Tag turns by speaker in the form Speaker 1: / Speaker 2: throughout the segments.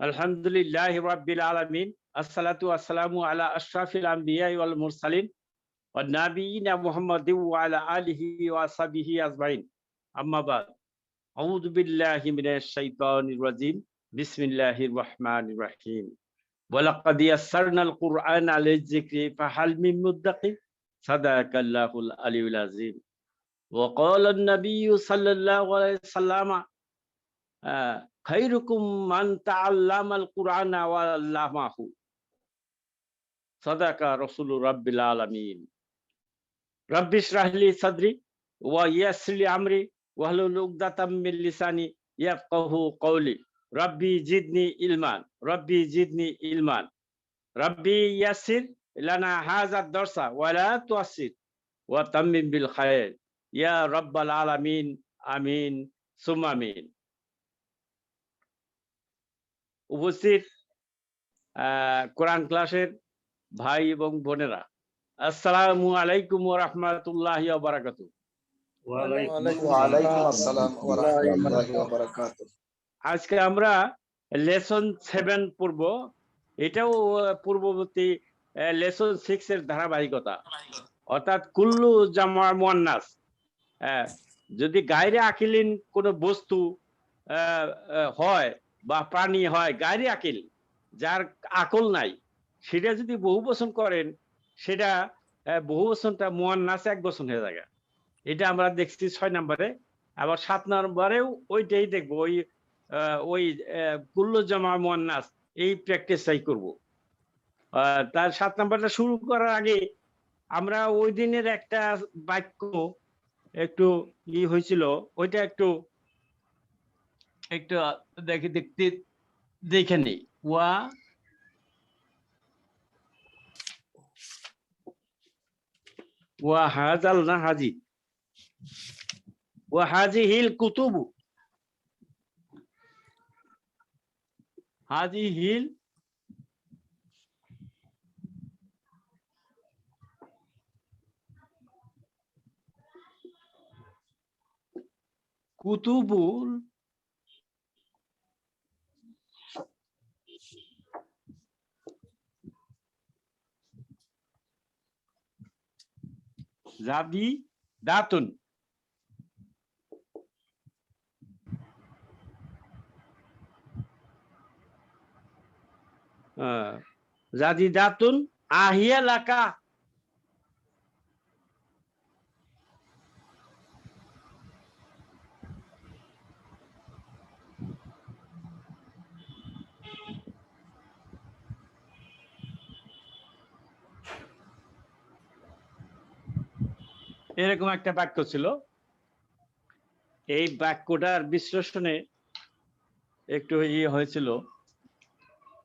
Speaker 1: আলহামদুলিল্লাহি রাব্বিল আলামিন আসসালাতু ওয়াসসালামু আলা আশরাফিল আমবিয়া ওয়াল মুরসালিন ওয়ান নাবিয়িনা মুহাম্মাদিন ওয়া আলা আলিহি ওয়া সাহবিহি আজমাইন আম্মা বাদ আউযু বিল্লাহি মিনাশ শাইতানির রাজিম বিসমিল্লাহির রহমানির রহিম ওয়া লাকাদ ইয়াসসারনাল কুরআনা লিয-যিকরি ফাহাল মিন মুদ্দাকির সাদাকাল্লাহুল আলিয়্যুল আযীম ওয়া ক্বালা আন-নাবিয়্যু সাল্লাল্লাহু আলাইহি ওয়াসাল্লাম খায়রুকুম মান তাআল্লামাল কুরআনা ওয়া আল্লামাহু সাদাকা রাসূলুর রাব্বিল আলামিন রাব্বি ইশরাহ লি সাদরি ওয়া ইয়াসসির লি আমরি ওয়াহলুল উকদাতাম মিন লিসানি ইয়াফকাহু কওলি রাব্বি জিদনি ইলমান রাব্বি ইয়াসসির লানা হাযা দারসা ওয়া লা তুয়াসসির ওয়া তাম্মিম বিল খায়র ইয়া রাব্বাল আলামিন আমিন সুম্মা আমিন। উপস্থিত কোরআন ক্লাসের ভাই এবং বোনেরা, আসসালামু আলাইকুম ওয়া রাহমাতুল্লাহি ওয়া বারাকাতুহু। আজকে আমরা লেসন 7 পড়ব। এটাও পূর্ববর্তী লেসন 6 এর ধারাবাহিকতা, অর্থাৎ কুল্লু জামা মুয়ান্নাস। যদি গায়রে আকিলিন কোনো বস্তু হয় বা প্রাণী হয়, গায়রে আকিল, যার আকল নাই, সেটা যদি বহু বচন করেন, সেটা বহু বচনটা মুয়ান্নাস এক বচন হয়ে যায়। এটা আমরা দেখছি 6 নম্বরে। আবার 7 নম্বরেও ওইটাই দেখবো, ওই কুল্লু জামা মুয়ান্নাস এই প্র্যাকটিসটাই করব। তার 7 নম্বরটা শুরু করার আগে আমরা ওই দিনের একটা বাক্য একটু হয়েছিল, ওইটা একটু দেখে নেই। ওয়া হাজাল না হাজি ওয়া হাজিহিল কুতুবু হাজিহিল কুতুবুল জাদি দাতুন। জাদি দাতুন আহিয়া লাকা এরকম একটা বাক্য ছিল। এই বাক্যটার বিশ্লেষণে একটু হয়েছিল।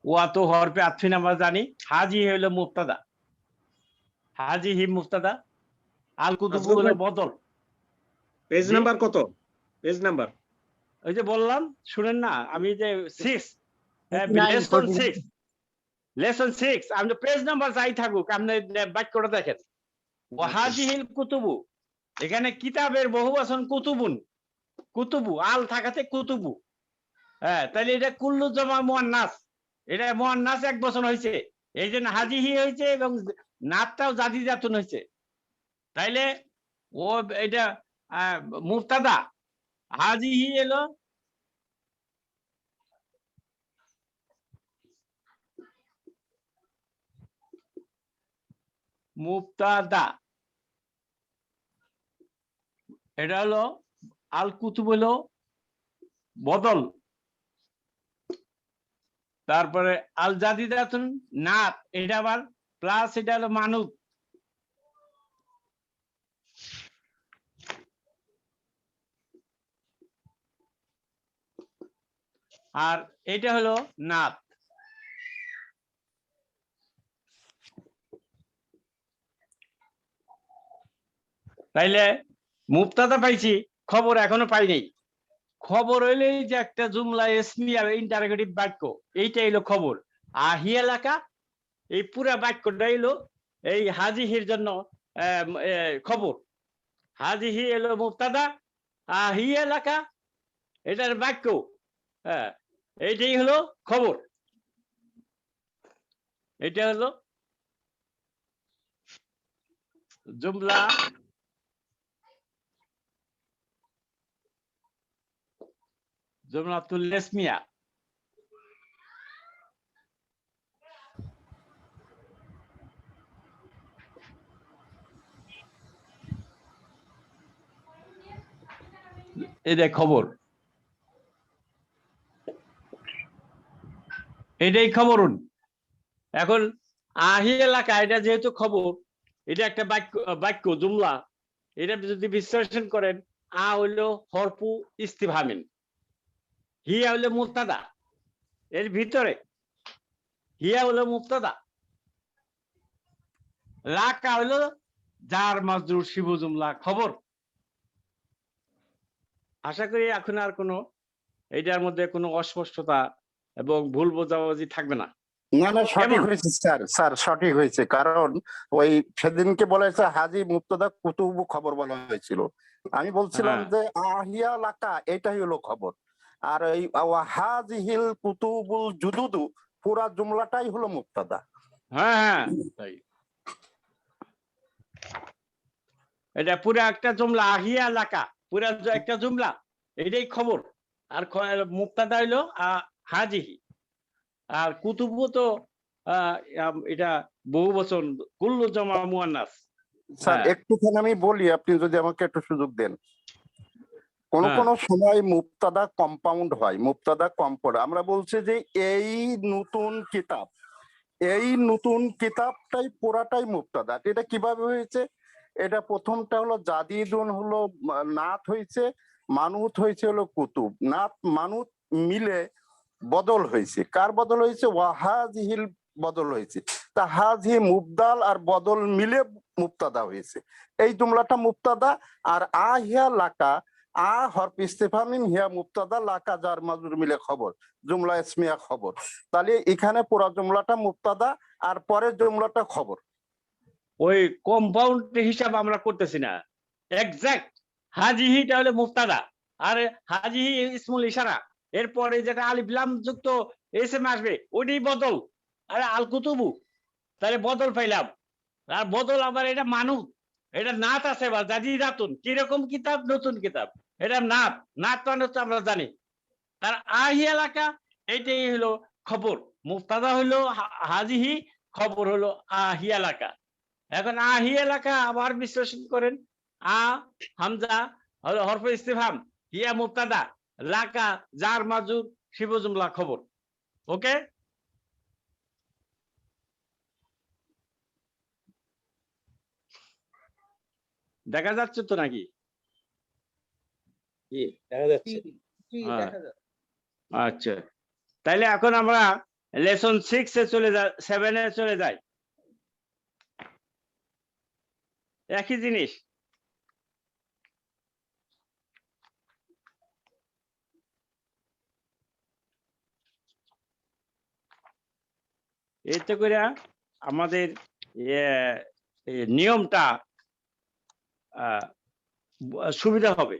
Speaker 1: ওয়া তো হরফে আতফিন আমরা জানি। হাজি হইলো মুবতাদা, হাজি হি মুবতাদা, আল কুতুবু হলো বদল।
Speaker 2: পেজ নাম্বার কত? পেজ নাম্বার
Speaker 1: ওই যে বললাম, শুনেন না, আমি যে 6 লেসন 6 আমি পেজ নাম্বার যাই থাকুক, আপনি বাক্যটা দেখেন। ওয়া হাজিহিল কুতুবু, এখানে কিতাবের বহুবচন কুতুবুন, কুতুবু আল থাকাতে কুতুবু। তাহলে এটা কুল্লু জামা মুয়ান্নাস, এটা মুয়ান্নাস এক বচন হয়েছে, এই জন্য হাজিহি হয়েছে এবং নাতটাও জাদি জাতুন হয়েছে। তাইলে ও এটা মুবতাদা, হাজিহি এলো মুবতাদা, এটা হলো আল কুতুব হলো বদল, তারপরে আল জাদিদাতুন নাত, এটা আবার প্লাস, এটা হলো মানুব। আর এটা হলো নাত। তাইলে মুবতাদা পাইছি, খবর এখনো পাইনি। খবর হইলে যে একটা জুমলা ইসমিয়া ইন্টারোগেটিভ বাক্য, এইটা হলো খবর। আহি এলাকা, এই পুরা বাক্যটা হইলো এই হাজিহির জন্য খবর। হাজিহি এলো মুবতাদা, আহি এলাকা এটার বাক্য। এইটাই হলো খবর। এটা হলো জুমলা জুমলাতুল ইসমিয়া। এটা খবর, এটাই খবরুন। এখন আহি এলাকা, এটা যেহেতু খবর, এটা একটা বাক্য, বাক্য জুমলা। এটা যদি বিশ্লেষণ করেন, আ হইলো হরফু ইস্তিফহামিন, হিয়া হইলো মুবতাদা, এর ভিতরে হিয়া হইলো মুবতাদা, লাকা হইলো জার মাজরুর শিবু জুমলা খবর। আশা করি এখন আর কোনো এটার মধ্যে কোনো অস্পষ্টতা এবং ভুল বোঝাবুঝি থাকবে না।
Speaker 3: না না, সঠিক
Speaker 1: কেমন?
Speaker 3: হয়েছে স্যার, স্যার সঠিক হয়েছে। কারণ ওই সেদিনকে বলা হয়েছে হাজি মুবতাদা কুতুবু খবর বলা হয়েছিল। আমি বলছিলাম
Speaker 1: হ্যাঁ।
Speaker 3: যে আহিয়া লাকা এটাই হলো খবর, আর এই হাজিহিল কুতুবুল জুদুদু পুরা জুমলাটাই হলো মুবতাদা।
Speaker 1: হ্যাঁ হ্যাঁ, তাই। এটা পুরো একটা জুমলা, আহিয়া এলাকা পুরা একটা জুমলা, এটাই খবর। আর মুক্তাদা হইলো হাজিহি। আর কুতুবু তো এটা বহু বচন, কুল্লু জামা মুয়ান্নাস।
Speaker 3: স্যার
Speaker 1: হ্যাঁ
Speaker 3: একটুখানি আমি বলি, আপনি যদি আমাকে একটু সুযোগ দেন। কোন
Speaker 1: হ্যাঁ
Speaker 3: কোন সময় মুবতাদা কম্পাউন্ড হয়, মুবতাদা কম্পাউন্ড। আমরা বলছি যে এই নতুন কিতাব, এই নতুন কিতাবটাই পুরাটাই মুবতাদা। এটা কিভাবে হয়েছে? এটা প্রথমটা হলো জাদিদুন হলো নাত হয়েছে, মানুত হয়েছে হলো কুতুব। নাত মানুত মিলে বদল হয়েছে। কার বদল হয়েছে? ওয়াহাজিহিল বদল হয়েছে। তা হাজি মুবদাল আর বদল মিলে মুবতাদা হয়েছে। এই জুমলাটা মুবতাদা। আর আহিয়া লাকা, আ হরফ ইস্তিফহামিন, হিয়া মুবতাদা, লাকা জার মাজরুর মিলে খবর, জুমলা ইসমিয়া খবর। তাহলে এখানে পুরো জুমলাটা মুবতাদা আর পরের জুমলাটা খবর।
Speaker 1: ওই কম্পাউন্ড হিসাব আমরা করতেছি না, এক্সাক্ট হাজিহিটা হলো মুফতাদা, আর হাজিহি ইসমুল ইশারা, এরপরে যেটা আলিফ লাম যুক্ত এসএম আসবে ওইটাই বদল। আরে আল কুতুবু, তাহলে বদল পাইলাম। আর বদল আবার এটা মানু, এটা নাত আছে বা জাদি রাতুন, কিরকম কিতাব? নতুন কিতাব, এটা নাত। নাত মানে তো আমরা জানি। তার আহি এলাকা এইটাই হলো খবর। মুফতাদা হলো হাজিহি, খবর হলো আহি এলাকা। এখন আহি এলাকা আবার বিশ্লেষণ করেন, আ হামজা হলো হরফে ইস্তিফহাম, হিয়া মুবতাদা, লাকা জার মাজুর শিবু জুমলা খবর। ওকে, দেখা যাচ্ছে তো নাকি?
Speaker 2: দেখা যাচ্ছে।
Speaker 1: হ্যাঁ, আচ্ছা, তাইলে এখন আমরা লেসন 6 এ চলে যাই, 7 এ চলে যাই। একই জিনিস। এতে করে আমাদের নিয়মটা সুবিধা হবে।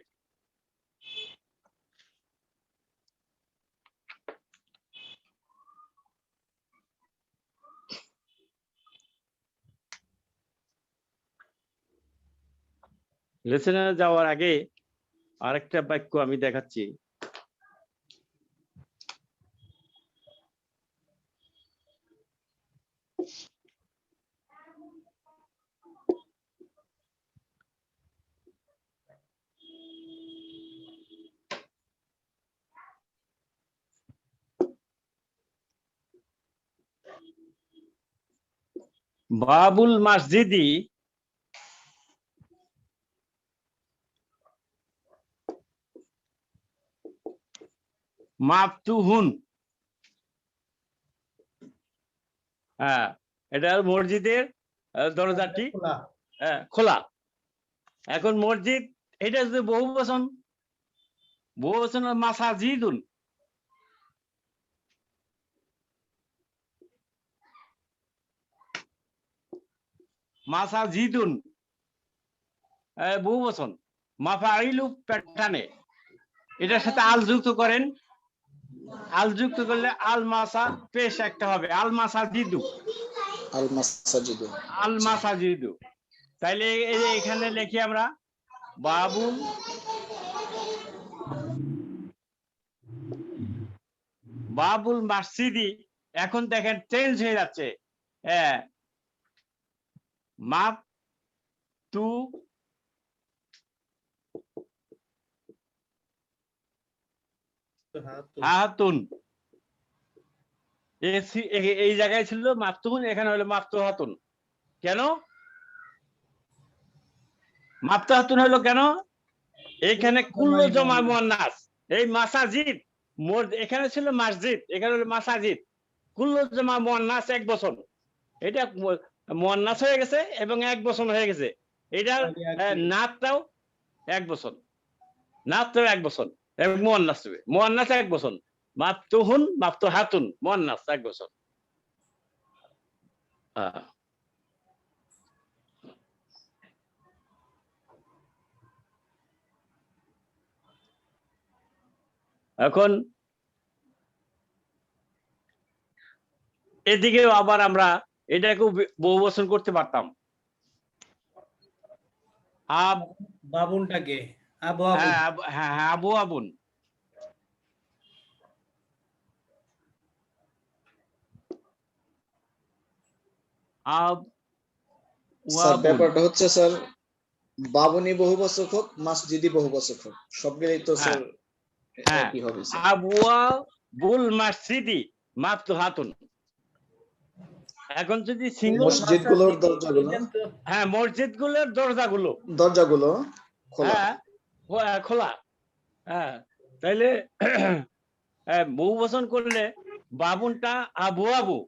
Speaker 1: লেসনে যাওয়ার আগে আরেকটা বাক্য আমি দেখাচ্ছি। বাবুল মসজিদি মাফতুহুন। হ্যাঁ, এটা মসজিদের দরজাটি খোলা। এখন মসজিদ এটা যদি বহু বচন, বহু বচন মাসাজিদুন। মাসাজিদুন বহু বচন, মাফাইলু প্যাটার্নে এটার সাথে আল যুক্ত করেন, আল যুক্ত করলে আল মাসা পেশ একটা হবে, আল মাসাজিদু,
Speaker 4: আল মাসাজিদু।
Speaker 1: আল মাসাজিদু। তাইলে এই যে এখানে লিখি আমরা বাবুল বাবুল মসজিদি, এখন দেখেন চেঞ্জ হয়ে যাচ্ছে, হ্যাঁ, মাপ তু হাতুন, এই জায়গায় ছিল মাফতুন, এখানে হলো মাফতু হাতুন। কেন মাফতু হাতুন হলো কেন? এখানে কুল্লু জমা মুয়ান্নাস, এই মাসাজিদ, এখানে ছিল মসজিদ, এখানে হলো মাসাজিদ, কুল্লু জমা মুয়ান্নাস এক বছর, এটা মুয়ান্নাস হয়ে গেছে এবং এক বছর হয়ে গেছে। এটা নাতটাও এক বছর, নাতটাও এক বছর এবং মুয়ান্নাস হবে, মুয়ান্নাস এক বছর, মাফতুহুন মাফতু হাতুন মুয়ান্নাস এক বছর। এখন এদিকেও আবার আমরা এটাকে বহু বছর করতে পারতাম।
Speaker 5: বাবুনটাকে আবু আবুন।
Speaker 1: হ্যাঁ হ্যাঁ, আবু আবুন,
Speaker 4: স্যার ব্যাপারটা হচ্ছে স্যার বাবুনি বহুবচক হোক মসজিদি বহুবচক হোক সবগুলোই তো স্যার একই হবে স্যার।
Speaker 1: আবওয়াবুল মসজিদি মাফতু হাতুন। এখন যদি সিঙ্গেল
Speaker 4: মসজিদগুলোর দরজাগুলো,
Speaker 1: হ্যাঁ মসজিদগুলোর
Speaker 4: দরজাগুলো খোলা,
Speaker 1: হ্যাঁ খোলা, হ্যাঁ, তাইলে বহু বচন করলে বাবুনটা আবু আবু,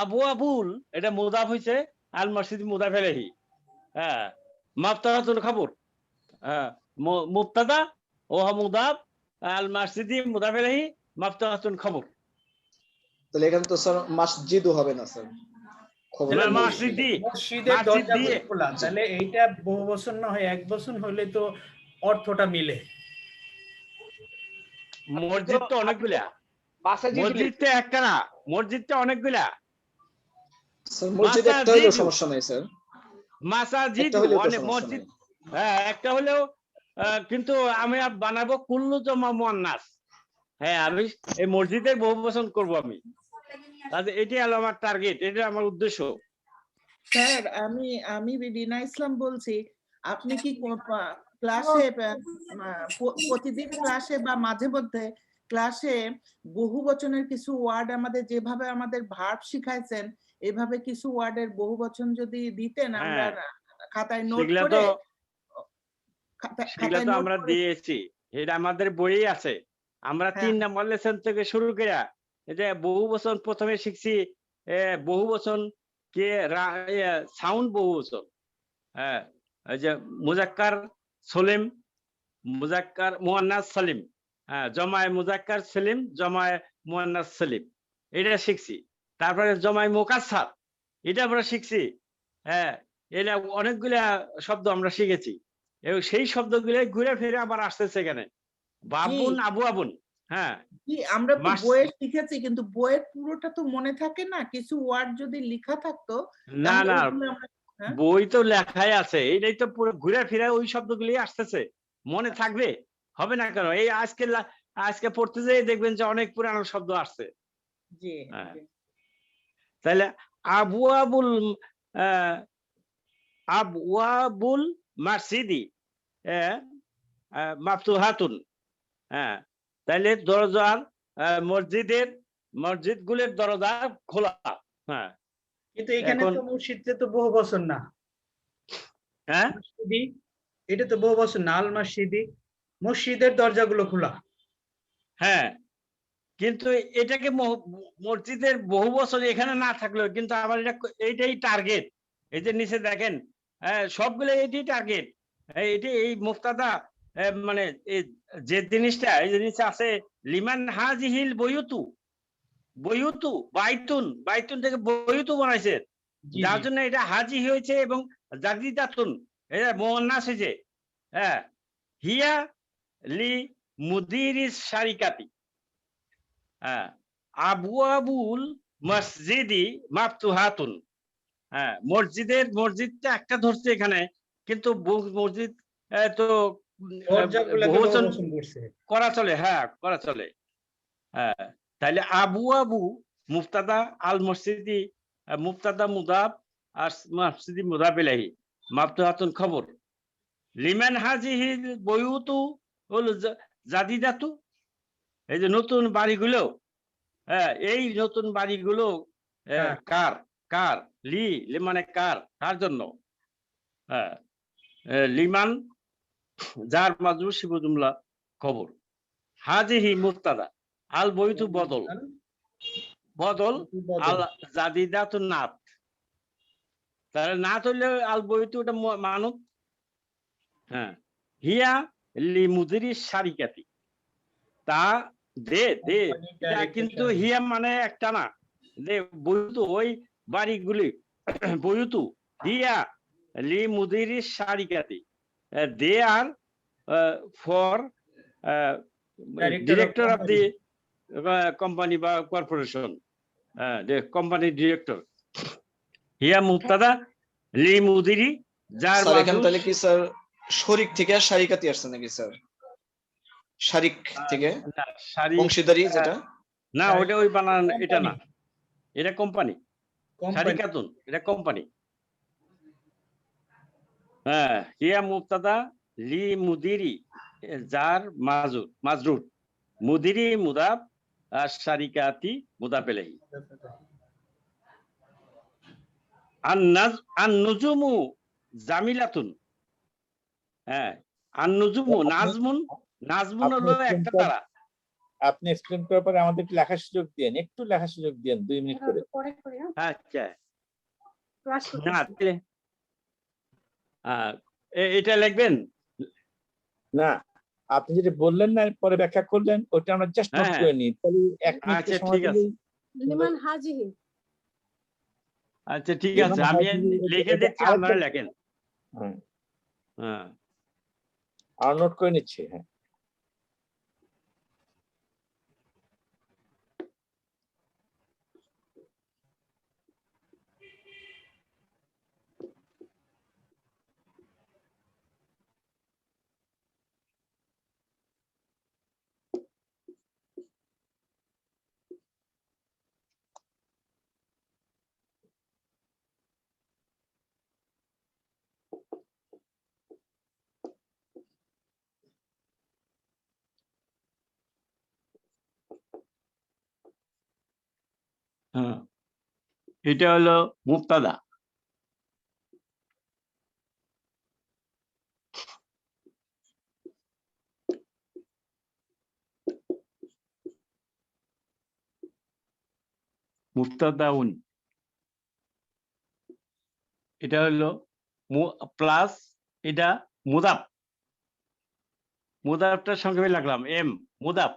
Speaker 1: আবু আবুল এটা মুদাফ হইছে, আল মসজিদ মুদাফ ইলাইহি, হ্যাঁ, মাফতাহাতুল খবর, হ্যাঁ, মুবতাদা ও মুদাফ, আল মসজিদি মুদাফ ইলাইহি, মাফতাহাতুল খবর।
Speaker 4: তাহলে এখানে তো স্যার মসজিদও হবে না স্যার,
Speaker 5: মসজিদের দরজা খোলা, তাহলে এইটা বহু বছর না হয় এক বছর হলে তো অর্থটা মিলে।
Speaker 1: মসজিদ তো অনেকগুলা, মসজিদ তো একটা না, মসজিদ তো অনেকগুলা।
Speaker 4: স্যার মসজিদ একটা হলেও সমস্যা নাই স্যার,
Speaker 1: মাসাজিদ অনেক মসজিদ, হ্যাঁ একটা হলেও, কিন্তু আমি বানাবো কুল্লু জমা মুয়ান্নাস, হ্যাঁ আমি এই মসজিদের বহু বচন করব আমি, এটাই হলো আমার টার্গেট, এটা আমার উদ্দেশ্য।
Speaker 6: স্যার আমি রিনা ইসলাম বলছি, আপনি কি ক্লাসে প্রতিদিন ক্লাসে বা মাঝে মধ্যে ক্লাসে বহু বচনের কিছু ওয়ার্ড আমাদের যেভাবে আমাদের ভার্ব শিখাইছেন এভাবে কিছু ওয়ার্ডের বহু বচন যদি দিতেন আমরা খাতায় নোট করে,
Speaker 1: সেগুলো তো আমরা দিয়েছি, এটা আমাদের বইয়ে আছে। আমরা 3 নম্বর লেসন থেকে শুরু করে এটা বহু বচন প্রথমে শিখছি, বহু বচন কে সাউন্ড বহু বচন, হ্যাঁ, এই যে মুজাক্কার সলিম, মুজাক্কার মুয়ান্নাস সালিম, হ্যাঁ, জমায়ে মুজাক্কার সালিম, জমায়ে মুয়ান্নাস সালিম, এটা শিখছি। তারপরে জমায়ে মুকাসসার, এটা আমরা শিখছি, হ্যাঁ, এটা অনেকগুলা শব্দ আমরা শিখেছি এবং সেই শব্দগুলো ঘুরে ফিরে আবার আসতেছে এখানে, বাবুন আবু আবুন, হ্যাঁ
Speaker 6: আমরা তো বইয়ে শিখেছি কিন্তু বইয়ের পুরোটা তো মনে থাকে না, কিছু ওয়ার্ড যদি লেখা থাকতো।
Speaker 1: না না, বই তো লেখাই আছে, এইটাই তো পুরো ঘুরে ফিরে ওই শব্দগুলি আসতেছে, মনে থাকবে হবে না কেন? এই আজকে পড়তে যেয়ে দেখবেন যে অনেক পুরানো শব্দ আসছে।
Speaker 6: জি,
Speaker 1: তাহলে আবওয়াবুল মসজিদি মাফতুহাতুন, হ্যাঁ, তাহলে দরজার মসজিদগুলোর দরজা খোলা, হ্যাঁ,
Speaker 5: কিন্তু এখানে তো মসজিদে তো বহু বছর না,
Speaker 1: হ্যাঁ
Speaker 5: এটা তো বহু বছর না, আল মসজিদি মসজিদের দরজাগুলো খোলা,
Speaker 1: হ্যাঁ, কিন্তু এটাকে মসজিদের বহু বছর এখানে না থাকলেও কিন্তু আমার এইটাই টার্গেট। এই যে নিচে দেখেন সবগুলো এইটাই টার্গেট, এই মুফতাদা, মানে যে জিনিসটা এই জিনিসটা আছে লিমান হাজিহিল বয়ুতু, বয়ুতু বাইতুন থেকে বয়ুতু বানাইছে, যার জন্য এটা হাজি হয়েছে এবং জাদিদাতুন এটা মুয়ান্নাস হয়েছে, হ্যাঁ, হিয়া লি মুদিরিস শারিকাতি, হ্যাঁ, আবু আবুল মসজিদি মাফতুহাতুন। হ্যাঁ, মসজিদটা একটা ধরছে এখানে, কিন্তু মসজিদ তো
Speaker 5: দরজাগুলোকে
Speaker 1: বহুবচন
Speaker 5: বহুবচন করছে।
Speaker 1: করা চলে, হ্যাঁ করা চলে। হ্যাঁ, তাহলে আবু আবু মুফতাদা, আল মসজিদি মুফতাদা মুদাফ, আর মসজিদি মুদাফ ইলাইহি, মাফতুহাতুন খবর। লিমান হাজিহিল বয়ুতু হল জাদিদাতু, এই যে নতুন বাড়িগুলো, হ্যাঁ এই নতুন বাড়িগুলো
Speaker 5: হ্যাঁ।
Speaker 1: কার কার মানে কার জন্য? হ্যাঁ, লিমান যার মাজরুর শিবু জুমলা খবর। হাজিহি মুফতাদা, আল বয়ুতু বদল, আল জাদিদাতু নাত। তাহলে নাত হইলে আল বয়ুতু ওটা মানত। হ্যাঁ, হিয়া লি মুদিরি শারিকাতি, তা দে এটা কিন্তু হিয়া মানে একটা না, দে বয়ুতু ওই বাড়িগুলি, বয়ুতু হিয়া লি মুদিরি শারিকাতি, they are for director of the company বা কর্পোরেশন, কোম্পানির ডিরেক্টর। হিয়া মুফতাদা লি মুদিরি, যার
Speaker 4: স্যার এখানে
Speaker 1: মাজরুর।
Speaker 4: তাহলে কি স্যার শরিক থেকে শারিকাতি আসছে নাকি স্যার? শারিক থেকে
Speaker 1: না,
Speaker 4: অংশীদারি যেটা,
Speaker 1: না ওটা ওই বানান, এটা না, এটা কোম্পানি।
Speaker 5: কোম্পানি।
Speaker 1: শারিকাতুন এটা কোম্পানি। হ্যাঁ, হিয়া মুফতাদা লি মুদিরি, যার মাজরুর, মুদিরি মুদাফ, আর শারিকাতি মুদাফ ইলাইহি। আন নুজুমু জামিলাতুন। হ্যাঁ, আন নুজুমু নাজমুন হলো একটা তারা।
Speaker 7: আপনি এক্সপ্লেন করার পরে আমাদের একটু লেখার সুযোগ দেন, 2 মিনিট করে।
Speaker 1: আচ্ছা, না এটা লিখবেন
Speaker 7: না, আপনি যেটা বললেন না পরে ব্যাখ্যা করলেন, ওটা আমরা জাস্ট নোট
Speaker 1: হ্যাঁ।
Speaker 7: করে নিই, তাহলে 1 মিনিট
Speaker 1: আচ্ছা,
Speaker 7: সময়
Speaker 1: ঠিক আছে।
Speaker 7: দিলেই।
Speaker 8: লিমান হাজিহি।
Speaker 1: আচ্ছা ঠিক
Speaker 7: লিমান
Speaker 1: আছে, আমি
Speaker 7: হাজিহি,
Speaker 1: লিখে
Speaker 7: এটা
Speaker 1: দিচ্ছি,
Speaker 7: আরেকটা-
Speaker 1: আপনারা লেখেন।
Speaker 7: হ্যাঁ,
Speaker 1: হ্যাঁ,
Speaker 7: আর নোট করে নিচ্ছি। হ্যাঁ,
Speaker 1: হ্যাঁ, এটা হলো মুফতাদা। মুফতাদাউন, এটা হলো প্লাস, এটা মুদাফ, মুদাফটার সঙ্গে লাগলাম এম, মুদাফ,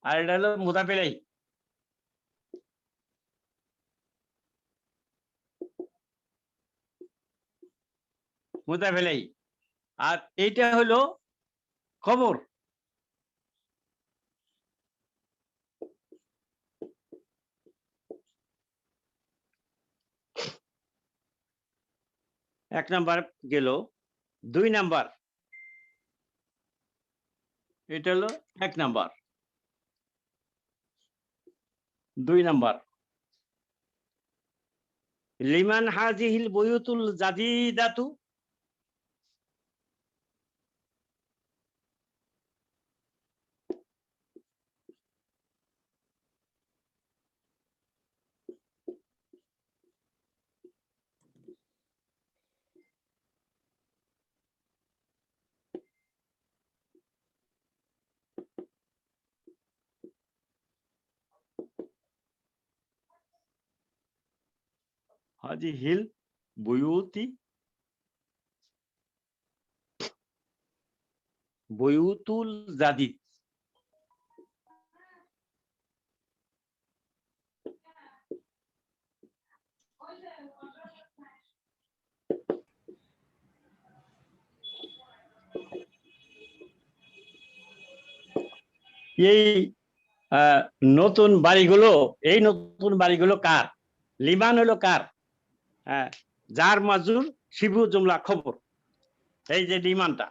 Speaker 1: আর এটা হলো মুদাফ ইলাইহি। মুদাফ ইলাইহি, আর এইটা হলো খবর। এক নাম্বার গেল। 2 নাম্বার, এটা হলো 1 নাম্বার। 2 নাম্বার, লিমান হাজিহিল বয়ুতুল জাদিদাতু। হাজিহিল বয়ুতি, বয়ুতুল জাদিদ। এই নতুন বাড়িগুলো, এই নতুন বাড়িগুলো কার? লিমান হলো কার? জার মাজরুর শিবু জুমলা খবর। এই যে লিমানটা,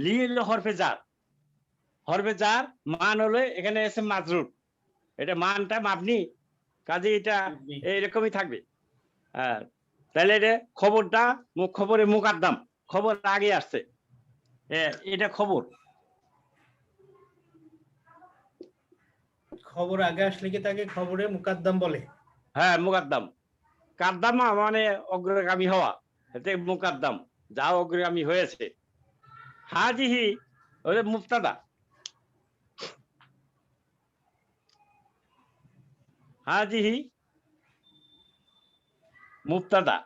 Speaker 1: লি হলো হরফে জার, হরফে জার, মান হলো এখানে এসে মাজরুর, এটা মানটা মাবনি, কাজে এটা এইরকমই থাকবে। তাহলে এটা খবরটা খবরে মুকাদ্দাম, খবর আগে আসছে, এটা খবর।
Speaker 5: খবর আগে আসলে কি তাকে খবরে মুকাদ্দাম বলে?
Speaker 1: হ্যাঁ, মুকাদ্দাম। কাদ্দামা মানে অগ্রগামী হওয়া, এতে মুকাদ্দাম, যা অগ্রগামী হয়েছে। হাজিহি ওটা মুফতাদা, হাজিহি মুফতাদা।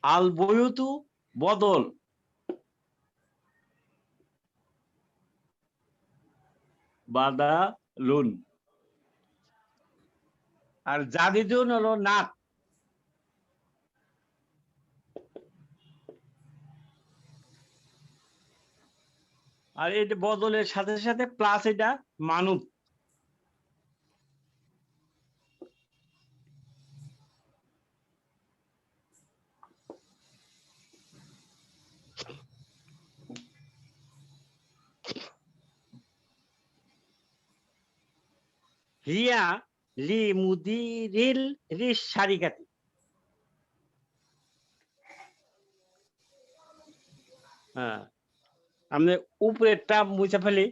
Speaker 1: আল বয়ুতু বদল, বাদালুন। আর জাদিদুন হলো নাত। আর এটা বদলের সাথে সাথে প্লাস এটা মানুত। হিয়া লি মুদিরিল শারিকাতি। আমি উপরেরটা মুছে ফেলি।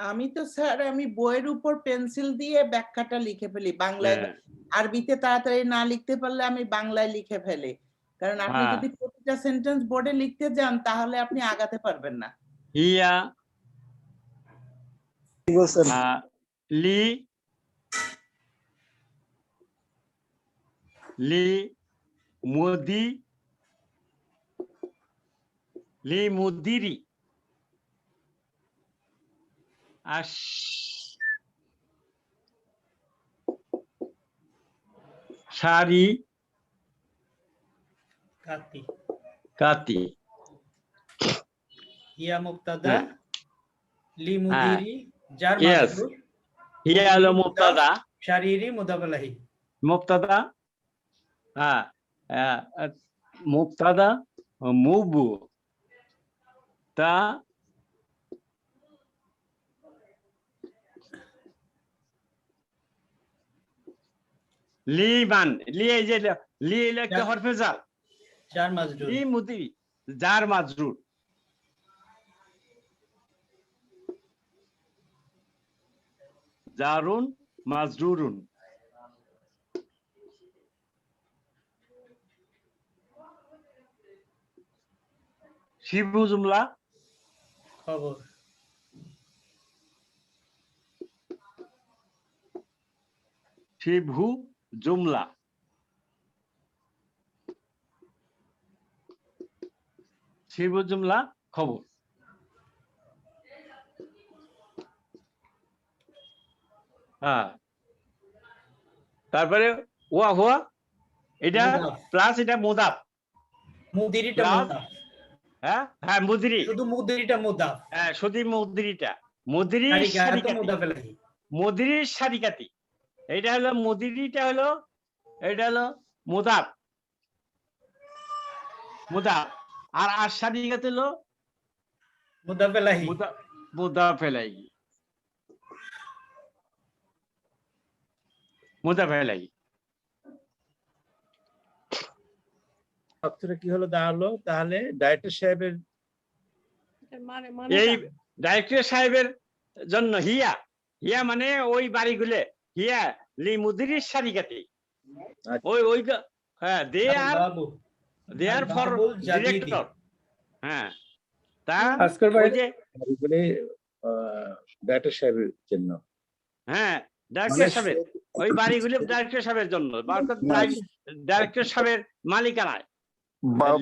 Speaker 6: আমি তো স্যার আমি বইয়ের উপর পেন্সিল দিয়ে ব্যাখ্যাটা লিখে ফেলি বাংলায়, আরবিতে তাড়াতাড়ি না লিখতে পারলে আমি বাংলায় লিখে ফেলি, কারণ আপনি যদি প্রতিটা সেন্টেন্স বোর্ডে লিখতে যান তাহলে আপনি আগাতে পারবেন না।
Speaker 1: হিয়া লি লি মুদি লি মুদিরি শারি
Speaker 5: কাতি।
Speaker 1: কাতি।
Speaker 5: হিয়া মুবতাদা, লি মুদিরি জার
Speaker 1: Yes.
Speaker 5: মাজরুর,
Speaker 1: হিয়া হলো মুবতাদা,
Speaker 5: শারিরি মুদাফ আলাইহি।
Speaker 1: মুবতাদা, মুবতাদা মুবু তা লিমান, লি এই যে লি হলো একটা হরফে জার,
Speaker 5: জার মাজরুর,
Speaker 1: লি মুদিরি জার মাজরুর। জারুন মাজরুরুন। শিবু জুমলা
Speaker 5: খবর।
Speaker 1: শিবহু জুমলা, শিবু জুমলা খবর। তারপরে ওয়া হুয়া, এটা প্লাস এটা মুদাফ,
Speaker 5: মুদিরিটা মুদাফ।
Speaker 1: হ্যাঁ মুদিরি,
Speaker 5: শুধু মুদিরিটা মুদাফ।
Speaker 1: শুধু মুদিরিটা, মুদিরি
Speaker 5: মুদাফ আলাইহি,
Speaker 1: মুদিরির শারিকাতি। এটা হলো মুদিরিটা হলো, এটা হলো মুদাফ, মুদাফ। আর শারিকাতি হলো
Speaker 5: মুদাফ আলাইহি,
Speaker 1: মুদাফ আলাইহি, মুদাফ আলাইহি।
Speaker 7: অর্থটা কি হলো দাঁড়ালো? তাহলে ডাইরেক্টর সাহেবের,
Speaker 1: এই ডাইরেক্টর সাহেবের জন্য হিয়া, হিয়া মানে ওই বাড়িগুলো, হিয়া লি মুদিরির শারিকাতি, ওই দে আর ফর ডিরেক্টর। তা
Speaker 7: আজকের
Speaker 1: ওই যে
Speaker 7: ডাইরেক্টর সাহেবের জন্য।
Speaker 1: ডাইরেক্টর
Speaker 3: মানে
Speaker 1: সাহেবের ওই বাড়িগুলি ডাইরেক্টর সাহেবের জন্য, ডাইরেক্টর সাহেবের মালিকানায়,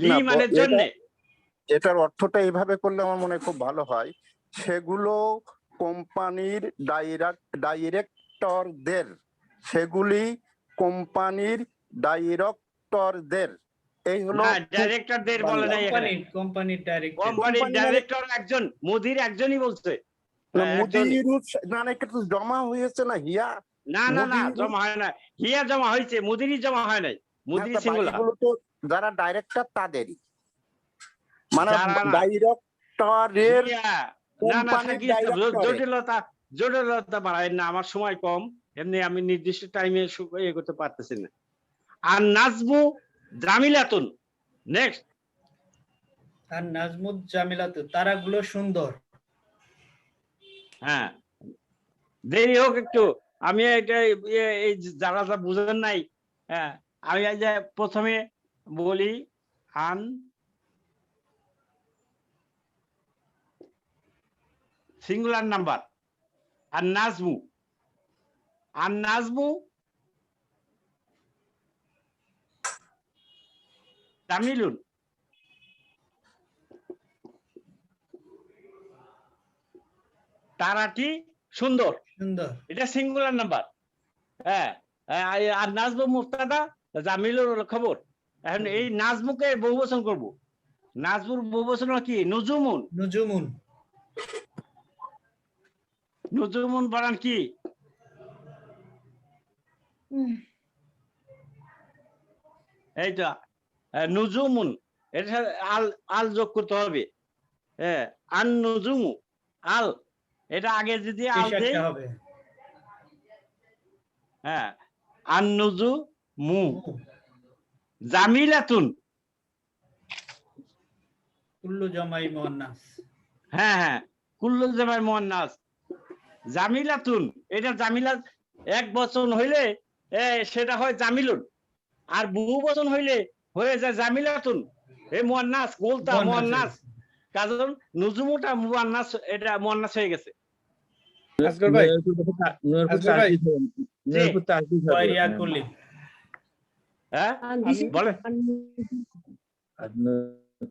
Speaker 1: লি মানে জন্য।
Speaker 3: এটার অর্থটা এইভাবে করলে আমার মনে হয় খুব ভালো হয়। সেগুলো কোম্পানির ডাইরেক্টরদের, সেগুলি কোম্পানির ডাইরেক্টরদের, এই হলো
Speaker 1: না, ডাইরেক্টরদের বলে নাই এখানে,
Speaker 5: কোম্পানির ডাইরেক্টর।
Speaker 1: কোম্পানির
Speaker 3: কোম্পানি মানে-
Speaker 1: ডাইরেক্টর একজন, মুদির একজনই বলছে। একজনই।
Speaker 3: না না, এটা তো জমা হয়েছে না হিয়া।
Speaker 1: না না না,
Speaker 3: মুদির-
Speaker 1: জমা হয় না, হিয়া জমা হয়েছে, মুদিরই জমা হয় নাই, মুদির
Speaker 3: হ্যাঁ, তা
Speaker 1: সিঙ্গুলার।
Speaker 3: বাড়িগুলো তো যারা ডাইরেক্টর তাদেরই, মানে
Speaker 1: যারা না।
Speaker 3: ডাইরেক্টরের
Speaker 1: হিয়া, না না,
Speaker 3: কোম্পানির
Speaker 1: থাকি,
Speaker 3: ডাইরেক্টরে।
Speaker 1: জটিলতা বাড়ায় না, আমার সময় কম, এমনি আমি নির্দিষ্ট টাইমে ইয়ে করতে পারতেছি না। আর নাজমু জামিলাতুন, নেক্সট।
Speaker 5: আর নাজমুদ জামিলাতু, তারাগুলো সুন্দর।
Speaker 1: হ্যাঁ, দেরি হোক একটু, আমি এটা এই যারা যা বুঝেন নাই, হ্যাঁ, আমি এই যে প্রথমে বলি আন সিঙ্গুলার নাম্বার, আর নাজমু জামিলুন, তারাটি সুন্দর,
Speaker 5: সুন্দর।
Speaker 1: এটা সিঙ্গুলার নাম্বার। হ্যাঁ, আর নাজমু মুফতাদা, জামিলুর হলো খবর। এখন এই নাজমুকে বহুবচন করব, নাজমুর বহুবচন হলো কি? নুজুমুন।
Speaker 5: নুজুমুন।
Speaker 1: নুজুমুন বানান কি? এই তো নুজুমুন, এটা সাথে আল আল যোগ করতে হবে। হ্যাঁ, আন নুজুমু, আল, এটা আগে যদি আল দেই,
Speaker 5: হবে।
Speaker 1: হ্যাঁ, আন নুজুমু জামিলাতুন,
Speaker 5: কুল্লু জামাই মুয়ান্নাস।
Speaker 1: হ্যাঁ হ্যাঁ, কুল্লু জামাই মুয়ান্নাস জামিলাতুন, এটা জামিলা এক বচন হইলে সেটা হয় জামিলুন, আর বহু বচন হইলে হয়ে যায় জামিলাতুন। এই মুয়ান্নাস গোলতা মুয়ান্নাস, কারণ নুজুমুটা মুয়ান্নাস, এটা মুয়ান্নাস হয়ে গেছে।
Speaker 7: আসগর ভাই, নূরপুর তাসদিদ হবে।
Speaker 5: ওয়াইয়া কুলি।
Speaker 1: হ্যাঁ, বলেন।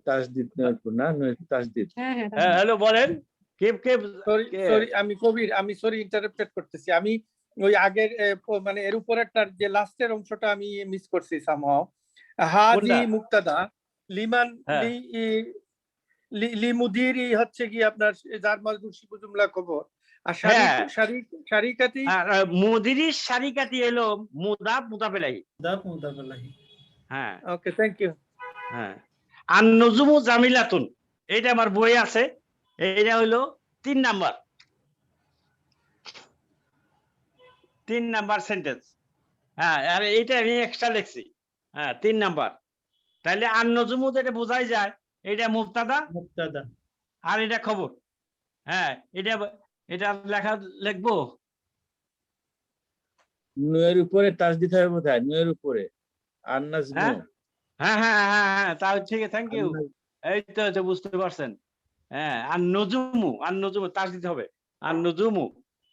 Speaker 7: তাসদিদ নূরপুর না, নূরপুর তাসদিদ।
Speaker 1: হ্যাঁ, হ্যালো, বলেন।
Speaker 8: সরি আমি কবির, আমি সরি ইন্টারাপ্টেড করতেছি। আমি ওই আগের মানে এর উপরেরটার যে লাস্টের অংশটা আমি মিস করছি সামহাও। হাজি মুক্তাদা, লিমান
Speaker 1: হ্যাঁ।
Speaker 8: লি মুদিরি হচ্ছে কি আপনার যার মাজদুর শিবু জুমলা খবর। আর
Speaker 1: হ্যাঁ।
Speaker 8: শারিকাতি,
Speaker 1: আর মুদিরির শারিকাতি এলো মুদাফেলাহি।
Speaker 5: মুদাফেলাহি।
Speaker 1: হ্যাঁ,
Speaker 8: ওকে, থ্যাংক ইউ।
Speaker 1: হ্যাঁ, আর নুজুমু জামিলাতুন, এটা আমার বই আছে, এটা হইলো 3 নাম্বার সেন্টেন্স। হ্যাঁ, আর এইটা আমি এক্সট্রা লিখছি। হ্যাঁ, 3 নাম্বার। তাহলে আর নজুমু এটা বোঝাই যায়, এটা মুবতাদা, আর এটা খবর। হ্যাঁ, এটা লেখা লিখবো।
Speaker 7: নূরের উপরে তাসদিদ হবে বোধহয়, নূরের উপরে আর নাজমু।
Speaker 1: হ্যাঁ হ্যাঁ হ্যাঁ হ্যাঁ, তাহলে ঠিক আছে, থ্যাংক ইউ। এই তো বুঝতে পারছেন। হ্যাঁ, আর নজুমু তাস দিতে হবে, আর নজুমু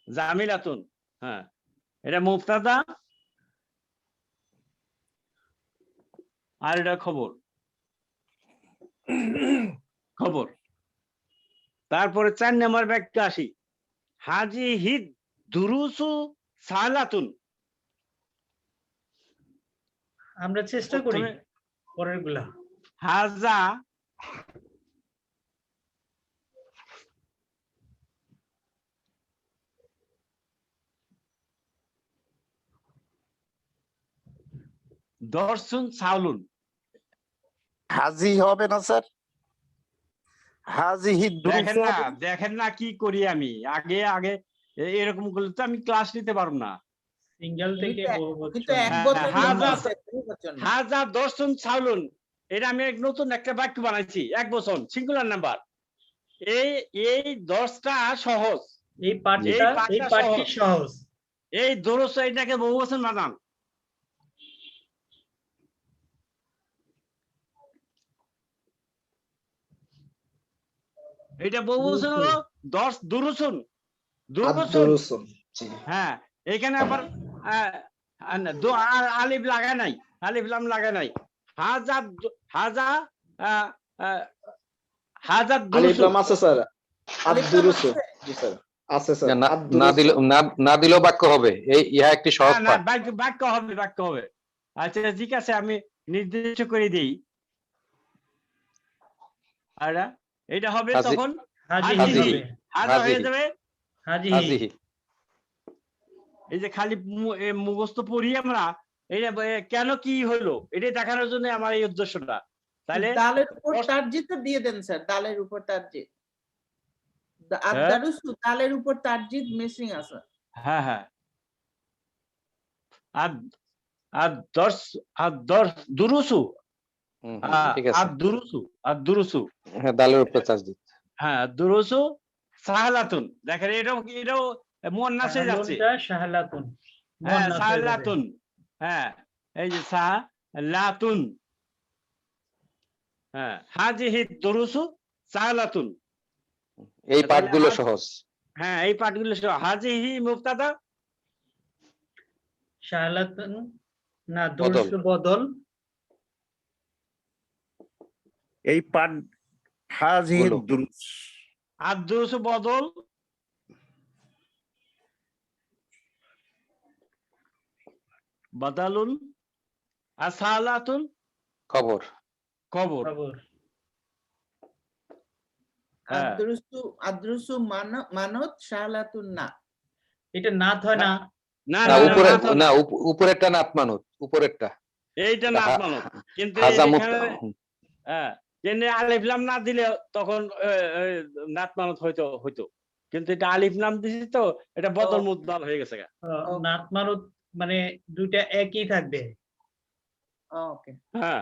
Speaker 1: জামিলাতুন। হ্যাঁ, এটা মুবতাদা, আর এটা খবর। তারপরে 4 নম্বর বাক্যে আসি, হাজি হিদ দুরুসু সালাতুন।
Speaker 5: আমরা চেষ্টা করি পরের গুলা।
Speaker 1: হাজা দর্শন সাউলুন।
Speaker 3: হাজি হবে না স্যার, হাজি
Speaker 1: দেখেন না কি করি আমি, আগে এরকম করলে তো আমি ক্লাস নিতে পারবো না।
Speaker 5: সিঙ্গেল থেকে
Speaker 6: কিন্তু এক বছর
Speaker 1: হাজা দর্শন সাউলুন, এটা আমি নতুন একটা বাক্য বানাইছি, এক বছর সিঙ্গুলার নাম্বার। এই 10টা সহজ,
Speaker 5: এই পাঠটি সহজ।
Speaker 1: এই দরস এটাকে বহু বছর বানান। এটা বহু বছর হলো 10 দুরুসুন। হ্যাঁ, এখানে আবার আলিফ লাগা নাই, আলিফ লাম লাগা নাই। হাজা হাজা হাজা
Speaker 4: আলিফ
Speaker 1: দুরুসু।
Speaker 4: লাম আছে স্যার,
Speaker 6: আলিফ লাম
Speaker 4: আদ-দুরুসু
Speaker 6: আছে?
Speaker 4: জি স্যার আছে স্যার,
Speaker 9: না
Speaker 4: আদ-দুরুসু।
Speaker 9: না দিলেও বাক্য হবে, এই ইহা একটি সহজ
Speaker 1: না
Speaker 9: পাঠ।
Speaker 1: বাক্য হবে, বাক্য হবে। আচ্ছা ঠিক আছে, আমি নির্দিষ্ট করে দিই। আর এটা হবে
Speaker 9: হাজি-
Speaker 1: তখন
Speaker 5: হাজিহি
Speaker 9: হাজিহি।
Speaker 5: হবে,
Speaker 1: হাজা হয়ে
Speaker 9: হাজিহি।
Speaker 1: যাবে।
Speaker 5: হাজিহি।
Speaker 9: হাজিহি।
Speaker 1: এই যে খালি মুখস্থ পড়ি আমরা, এটা কেন কি হলো এটা দেখানোর জন্য আমার এই উদ্দেশ্যটা। তাহলে
Speaker 6: দালের উপর তারজিদটা দিয়ে দেন স্যার, দালের উপর তারজিদ। আদ-দারুসু দালের উপর তারজিদ মিসিং আছে।
Speaker 1: হ্যাঁ হ্যাঁ, আর দর্শ দুরুসু,
Speaker 9: ঠিক আছে,
Speaker 1: আর দুরুসু।
Speaker 9: হ্যাঁ দালের উপরে তাসদিদ।
Speaker 1: হ্যাঁ দুরুসু সাহালাতুন। দেখেন এটাও মুয়ান্নাসে যাচ্ছে।
Speaker 5: সাহালুনটা শাহলাতুন,
Speaker 1: হ্যাঁ
Speaker 5: মুয়ান্নাস হয়ে যাবে।
Speaker 1: সাহালাতুন। হ্যাঁ এই যে সাহালাতুন। হ্যাঁ হাজিহি দুরুসু সাহালাতুন।
Speaker 9: এই
Speaker 1: তাহলে
Speaker 9: পাঠগুলো
Speaker 1: হাজ-
Speaker 9: সহজ।
Speaker 1: হ্যাঁ এই পাঠগুলো হাজিহি মুবতাদা,
Speaker 5: শাহলাতুন না দুরুসু বদল,
Speaker 7: এই পাঠ হাজিহি
Speaker 9: বলো।
Speaker 7: দুরুস।
Speaker 1: আর দুরুসু বদল, বাদালুন, আর সাহালাতুন
Speaker 9: খবর।
Speaker 1: খবর।
Speaker 5: খবর।
Speaker 1: হ্যাঁ।
Speaker 6: আদ-দুরুসু মানত শাহলাতুন না।
Speaker 5: এটা নাত হয় না,
Speaker 1: না
Speaker 9: না
Speaker 1: না
Speaker 9: উপরে,
Speaker 1: না,
Speaker 9: না উপরেরটা নাত মানত, উপরেরটা
Speaker 1: এইটা না মানত, কিন্তু
Speaker 9: হাজা
Speaker 1: এখানে হ্যাঁ কিন্তু আলিফ লাম না দিলে তখন নাত মানত হইতো, কিন্তু এটা আলিফ নাম দিছি তো এটা বদল মুদ্দাল হয়ে গেছে।
Speaker 5: নাত মানত মানে দুইটা একই থাকবে।
Speaker 6: ওকে।
Speaker 1: হ্যাঁ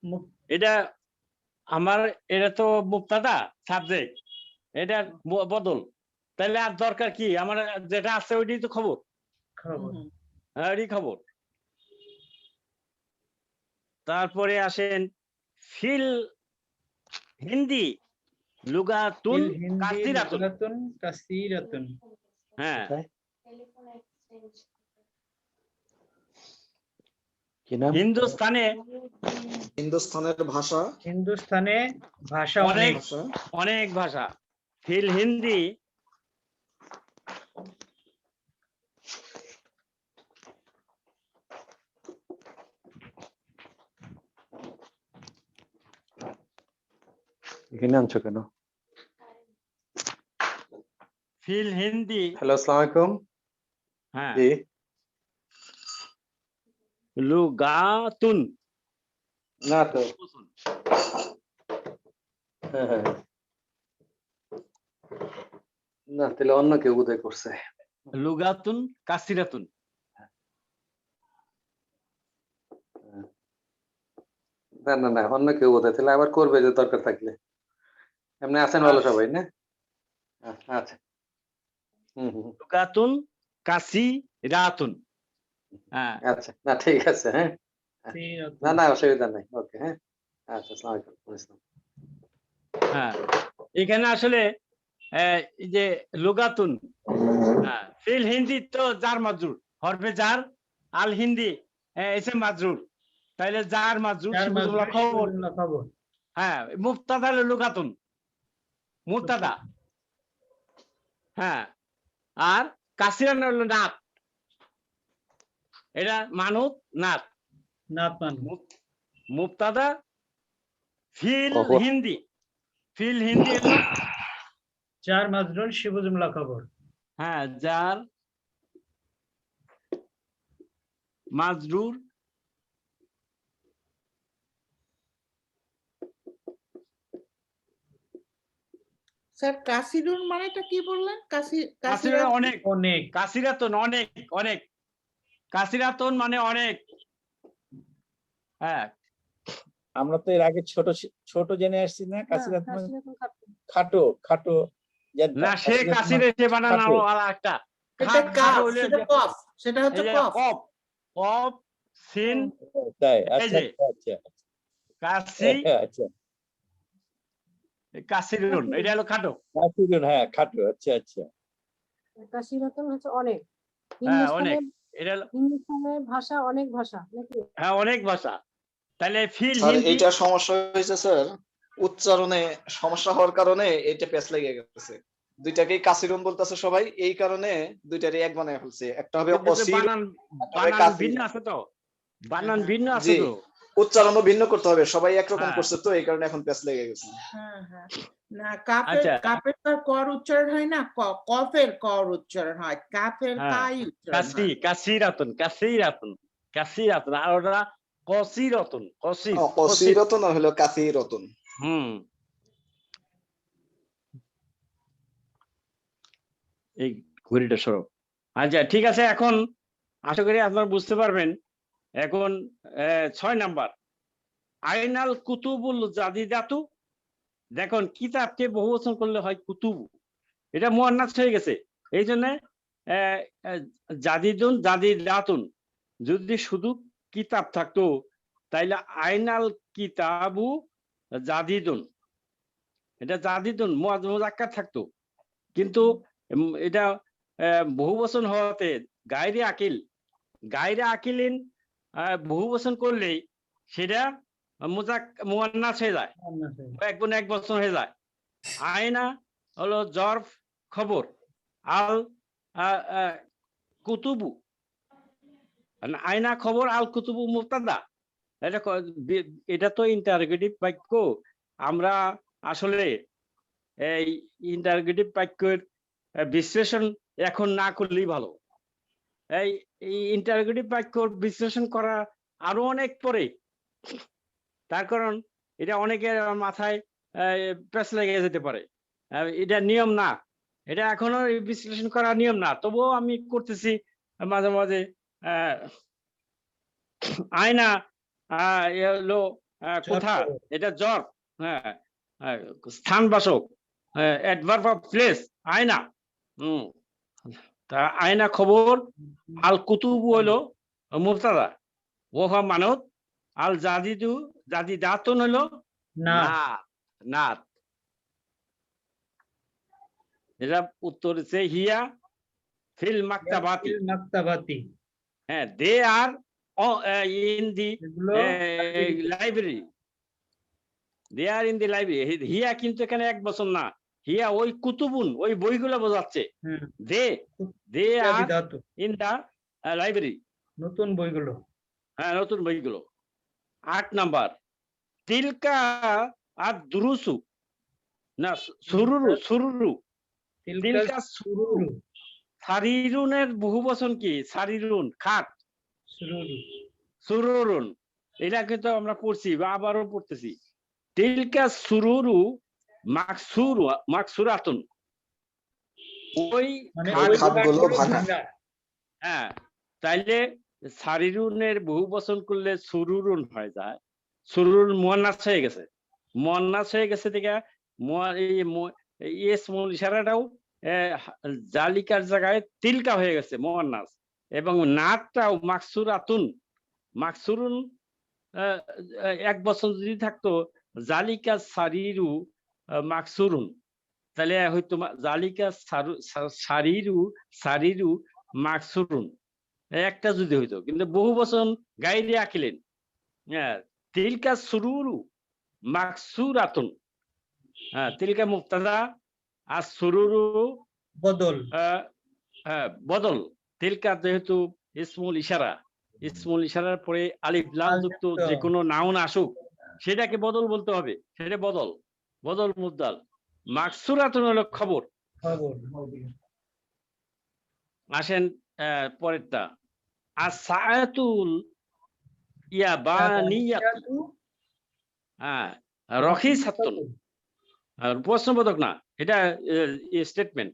Speaker 5: মুক-
Speaker 1: এটা আমার, এটা তো মুবতাদা সাবজেক্ট, এটা বদল। তাহলে আর দরকার কি, আমার যেটা আছে ওইটাই তো খবর।
Speaker 5: খবর।
Speaker 1: হ্যাঁ ওইটাই খবর। তারপরে আসেন ফিল হিন্দি লুগাতুন
Speaker 5: ফিল হিন্দি
Speaker 1: কাসিরাতুন।
Speaker 5: লুগাতুন কাসীরাতুন।
Speaker 1: হ্যাঁ
Speaker 9: কি নাম?
Speaker 4: হিন্দুস্তানের ভাষা,
Speaker 5: হিন্দুস্তানে ভাষা
Speaker 1: অনেক
Speaker 5: অনেক।
Speaker 4: ভাষা
Speaker 1: অনেক ভাষা। ফিল হিন্দি
Speaker 9: এখানে আনছো কেন?
Speaker 1: ফিল হিন্দি।
Speaker 9: হ্যালো, আসসালামু আলাইকুম।
Speaker 1: হ্যাঁ
Speaker 9: জি
Speaker 1: লুগাতুন।
Speaker 9: না তো, হ্যাঁ হ্যাঁ না, তাহলে অন্য কেউ বোধহয় করছে।
Speaker 1: লুগাতুন কাসিরাতুন।
Speaker 9: না না না, অন্য কেউ বোধহয়, তাহলে আবার করবে যে দরকার থাকলে। এমনি আছেন ভালো সবাই না? আচ্ছা।
Speaker 1: লুগাতুন কাসিরাতুন। হ্যাঁ
Speaker 9: আচ্ছা, না ঠিক আছে, হ্যাঁ না না অসুবিধা নাই, ওকে হ্যাঁ। আচ্ছা, আসসালামু আলাইকুম।
Speaker 1: হ্যাঁ এখানে আসলে এই যে লুগাতুন, হ্যাঁ ফিল হিন্দি তো জার মাজরুর, হরফে জার, আল হিন্দি এসে মাজরুর, তাইলে জার মাজরুর
Speaker 5: যার
Speaker 1: শিবুল
Speaker 5: মাধ্যমে
Speaker 1: খবর।
Speaker 5: শিবুল খবর।
Speaker 1: হ্যাঁ মুবতাদা হলো লুগাতুন, মুবতাদা। হ্যাঁ আর কাসিরান হলো নাত, এটা মানত নাত।
Speaker 5: নাত মানত।
Speaker 1: মুবতাদা ফিল
Speaker 9: খবর।
Speaker 1: হিন্দি, ফিল হিন্দি হলো
Speaker 5: যার মাজরুর শিবু জুমলা খবর।
Speaker 1: হ্যাঁ জার মাজরুর
Speaker 6: স্যার কাসিরুন মানেটা কি বললেন?
Speaker 1: কাসিরা অনেক,
Speaker 5: অনেক।
Speaker 1: কাসিরাতুন অনেক, অনেক কাসিরাতুন মানে অনেক। হ্যাঁ
Speaker 7: আমরা তো এর আগে ছোট জেনে আসছি না, কাসিরাত মানে খাটো খাটো।
Speaker 1: না সে কাসিরে সে বানানো
Speaker 7: খাটো।
Speaker 1: একটা
Speaker 6: এটা কাফ, সেটা কফ, সেটা হচ্ছে কফ।
Speaker 1: কফ, কফ সিন
Speaker 7: তাই?
Speaker 1: এই
Speaker 7: আচ্ছা
Speaker 1: যে
Speaker 7: আচ্ছা
Speaker 1: কাসি
Speaker 7: আচ্ছা।
Speaker 1: কাসিরুন, এটা হলো খাটো।
Speaker 7: কাসিরুন, হ্যাঁ খাটো, আচ্ছা আচ্ছা।
Speaker 10: কাশিরতন হচ্ছে অনেক,
Speaker 1: হ্যাঁ অনেক, এটা
Speaker 10: হিন্দুস্তানের ভাষা অনেক ভাষা নাকি?
Speaker 1: হ্যাঁ অনেক ভাষা। তাহলে ফিল
Speaker 4: স্যার
Speaker 1: হিন্দি,
Speaker 4: এইটা সমস্যা হয়েছে স্যার, উচ্চারণে সমস্যা হওয়ার কারণে এটা পেঁচ লেগে গেছে। দুইটাকেই কাসিরুন বলতেছে সবাই, এই কারণে দুইটারই এক বানায় ফেলছে। একটা হবে
Speaker 1: কিন্তু তো
Speaker 4: অসির,
Speaker 1: বানান
Speaker 4: একটা হবে
Speaker 1: বানান ভিন্ন
Speaker 4: কাসির।
Speaker 1: আছে তো, বানান ভিন্ন আছে
Speaker 4: জি,
Speaker 1: তো।
Speaker 4: উচ্চারণও ভিন্ন করতে হবে, সবাই একরকম
Speaker 1: হ্যাঁ
Speaker 4: করছে তো এই কারণে এখন পেঁচ লেগে গেছে।
Speaker 6: হ্যাঁ হ্যাঁ না, কাফের
Speaker 1: আচ্ছা
Speaker 6: কাফের তার কর উচ্চারণ হয় না, কফের কর উচ্চারণ হয়, কাফের
Speaker 1: হ্যাঁ
Speaker 6: কাই উচ্চারণ
Speaker 1: কাশি,
Speaker 6: হয়।
Speaker 1: কাশিরাতন, কাশিরাতন, কাশিরাতন, আর ওটা কসিরতন, কসির, কসির।
Speaker 4: অসিরতন আর হলো কাসিরতন।
Speaker 1: হুম, এই ঘড়িটা সরো। আচ্ছা ঠিক আছে, এখন আশা করি আপনারা বুঝতে পারবেন। এখন 6 নাম্বার, আইনাল কুতুবুল জাদিদাতু। দেখুন কিতাবকে বহুবচন করলে হয় কুতুবু, এটা মুয়ান্নাস হয়ে গেছে, এই জন্য জাদিদুন জাদিদাতুন। যদি শুধু কিতাব থাকতো তাইলে আইনাল কিতাবু জাদিদুন, এটা জাদিদুন মুযাক্কার থাকতো। কিন্তু এটা বহুবচন হওয়াতে গায়রে আকিল, গায়রে আকিলিন বহুবচন করলেই সেটা মুয়ান্নাস হয়ে যায়, এক গুণ এক বচন হয়ে যায়। আয়না হলো জরফ খবর, আল কুতুবু, আয়না খবর, আল কুতুবু মুবতাদা। এটা তো ইন্টারোগেটিভ বাক্য। আমরা আসলে এই ইন্টারোগেটিভ বাক্যের বিশ্লেষণ এখন না করলেই ভালো। এই ইন্টারোগেটিভ বাক্য বিশ্লেষণ করা আরো অনেক পরে, তার কারণ এটা অনেকের মাথায় পেঁচ লেগে যেতে পারে। এটা নিয়ম না, এটা এখনো বিশ্লেষণ করা নিয়ম না, তবুও আমি করতেছি মাঝে মাঝে। আয়না হলো কোথা, এটা জ্বর, হ্যাঁ স্থানবাচক, অ্যাডভার্ব অফ প্লেস, আয়না। তা আয়না খবর, আল কুতুবু হলো মুবতাদা, ওহা মানত, আল জাদিদু জাদিদাতুন হলো নাত, নাত। এটা উত্তর হচ্ছে হিয়া ফিল মাকতাবাতি,
Speaker 5: মাকতাবাতি।
Speaker 1: হ্যাঁ they are in the library, they are in the library. হিয়া কিন্তু এখানে এক বছর না, হিয়া ওই কুতুবুন, ওই বইগুলো বোঝাচ্ছে। দে দে আর ইন দা লাইব্রেরি,
Speaker 5: নতুন বইগুলো।
Speaker 1: হ্যাঁ নতুন বইগুলো। 8 নাম্বার, তিলকা আর দুরুসু, না সুরুরু, সুরুরু, তিলকা সুরুরু। সারিরুনের বহুবচন কি? সারিরুন, খাট, সুরুরুন। এটা কিন্তু আমরা পড়ছি বা আবারও পড়তেছি। তিলকা সুরুরু মাকসুরু, মাকসুরাতুন, ওই
Speaker 4: খাটগুলো ভাঙা।
Speaker 1: হ্যাঁ, তাইলে সারিরুনের বহুবচন করলে সুরুরুন হয়ে যায়, সুরুরুন মুয়ান্নাস হয়ে গেছে, মুয়ান্নাস হয়ে গেছে থেকে ইসমুল ইশারাটাও জালিকার জায়গায় তিলকা হয়ে গেছে মুয়ান্নাস, এবং নাতটাও মাকসুরাতুন, মাকসুরুন এক বছর যদি থাকতো জালিকা সারিরু মাকসুরুন, তাহলে হয়তো জালিকা সারিরু, সারিরু মাকসুরুন, একটা যদি হইতো। কিন্তু বহু বচন গাইরে আঁকিলেন, হ্যাঁ তিলকা সুরুরু মাকসুরাতুন, হ্যাঁ তিলকা মুবতাদা আর সুরুরু
Speaker 5: বদল,
Speaker 1: বদল। তিলকা যেহেতু ইসমুল ইশারা, ইসমুল ইশারার পরে আলিফ লাম যুক্ত যে কোনো নাউন আসুক সেটাকে বদল বলতে হবে, সেটা বদল, বদল মুদ্দাল। মাকসুরাতুন হলো খবর। আসেন পরেরটা, আসায়াতুল ইয়াবানিয়াতু, হ্যাঁ রখিসাতুন, প্রশ্নবোধক না, এটা স্টেটমেন্ট।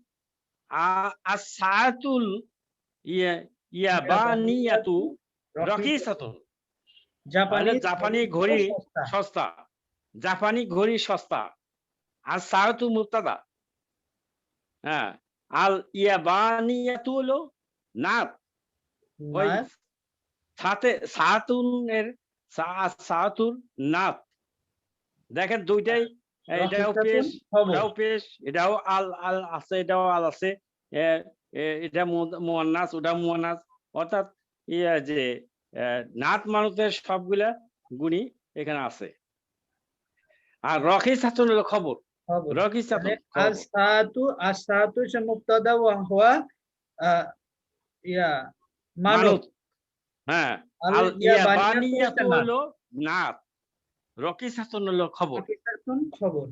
Speaker 1: আসায়াতুল ইয়াবানিয়াতু রখিসাতুন, জাপানি ঘড়ি সস্তা, জাপানি ঘড়ি সস্তা। আর সায়াতু মুবতাদা, হ্যাঁ আল ইয়াবানিয়াতু হলো নাত, ওই সাথে সাতুনের সাতুর নাত। দেখেন দুইটাই, এটাও পেশ, এটাও পেশ, এটাও আল আল আছে, এটাও আল আছে, এটা মুয়ান্নাস, ওটা মুয়ান্নাস, অর্থাৎ ইয়া যে নাত মানুষের সবগুলা গুণই এখানে আছে। আর রকি ছাত্র হলো খবর,
Speaker 5: খবর।
Speaker 1: রকি ছাত্র
Speaker 5: তাহলে
Speaker 1: খবর।
Speaker 5: আস-সাআতু হচ্ছে মুবতাদা ওয়া হুয়া ইয়া মানব।
Speaker 1: মানত, হ্যাঁ।
Speaker 5: আল
Speaker 1: আল
Speaker 5: ইয়া
Speaker 1: ইয়াবানিয়াতু
Speaker 5: বানিয়াতু হচ্ছে
Speaker 1: হলো নাত, রকি ছাত্র হলো খবর।
Speaker 5: নাত, খবর।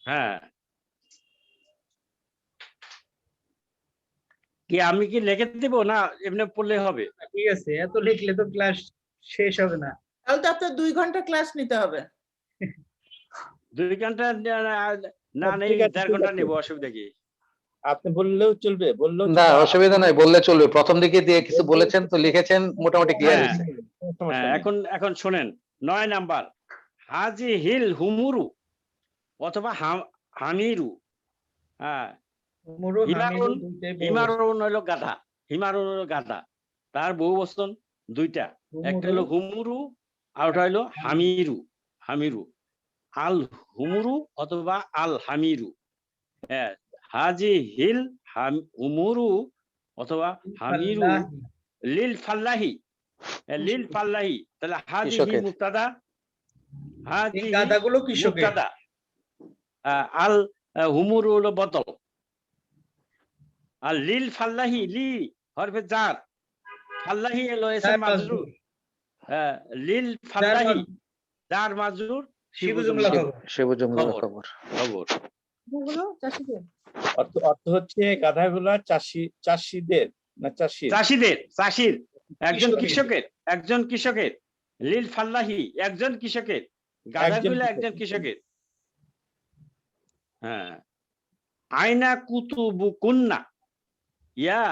Speaker 1: হ্যাঁ, কি আমি কি লিখে দিব না এমনি পড়লে হবে?
Speaker 5: ঠিক আছে, এত লিখলে তো ক্লাস শেষ হবে না।
Speaker 6: তাহলে তো আপনার 2 ঘন্টা ক্লাস নিতে হবে।
Speaker 1: 2 ঘন্টা না নেই,
Speaker 7: ঠিক আছে,
Speaker 1: 1.5
Speaker 7: ঠিক
Speaker 1: ঘন্টা
Speaker 7: আছে।
Speaker 1: নেব, অসুবিধা কি?
Speaker 7: আপনি বললেও চলবে, বললেও
Speaker 9: না
Speaker 7: চলবে।
Speaker 9: অসুবিধা নাই, বললে চলবে। প্রথম দিকে দিয়ে কিছু বলেছেন তো, লিখেছেন, মোটামুটি ক্লিয়ার
Speaker 1: হ্যাঁ,
Speaker 9: হয়েছে।
Speaker 7: কোনো সমস্যা
Speaker 1: হ্যাঁ,
Speaker 7: নেই।
Speaker 1: এখন শোনেন 9 নাম্বার, হাজি হিল হুমুরু অথবা হামিরু। হ্যাঁ,
Speaker 5: মুরু হামিদু
Speaker 1: হিমারুন,
Speaker 5: দুইটাই বহু বচন।
Speaker 1: হিমারুন হলো গাধা, হিমারুন হলো গাধা, তার বহু বচন দুইটা, একটা হলো হুমুরু আর ওটা হলো হামিরু, হামিরু। আল হুমুরু অথবা আল হামিরু। হ্যাঁ, হাজি হিল হুমুরু অথবা হামিরু
Speaker 5: ফাল্লাহি।
Speaker 1: লিল ফাল্লাহি, লিল ফাল্লাহি। তাহলে হাজিহি
Speaker 9: কৃষকের।
Speaker 1: মুবতাদা,
Speaker 5: এই
Speaker 1: হাজিহি
Speaker 5: গাধাগুলো কৃষকের।
Speaker 1: মুবতাদা, আল হুমুরু হলো বদল, আর লিল ফাল্লাহি, লি হরফে জার, ফাল্লাহি হলো ইসম
Speaker 5: তার
Speaker 1: মাজরুর।
Speaker 5: মাজরুর।
Speaker 1: লিল ফাল্লাহি জার মাজরুর,
Speaker 5: শিবু জুমলা খবর।
Speaker 9: শিবু জুমলা
Speaker 1: খবর,
Speaker 9: খবর।
Speaker 1: খবর।
Speaker 10: যেগুলো চাষিদের।
Speaker 7: অর্থ হচ্ছে গাধাগুলা চাষিদের না চাষির?
Speaker 1: চাষিদের, চাষির, একজন
Speaker 5: কৃষকের।
Speaker 1: কৃষকের, একজন কৃষকের। লিল ফাল্লাহি একজন কৃষকের, গাধাগুলো একজন কৃষকের। হ্যাঁ, আয়না কুতুবু কুন্না ইয়া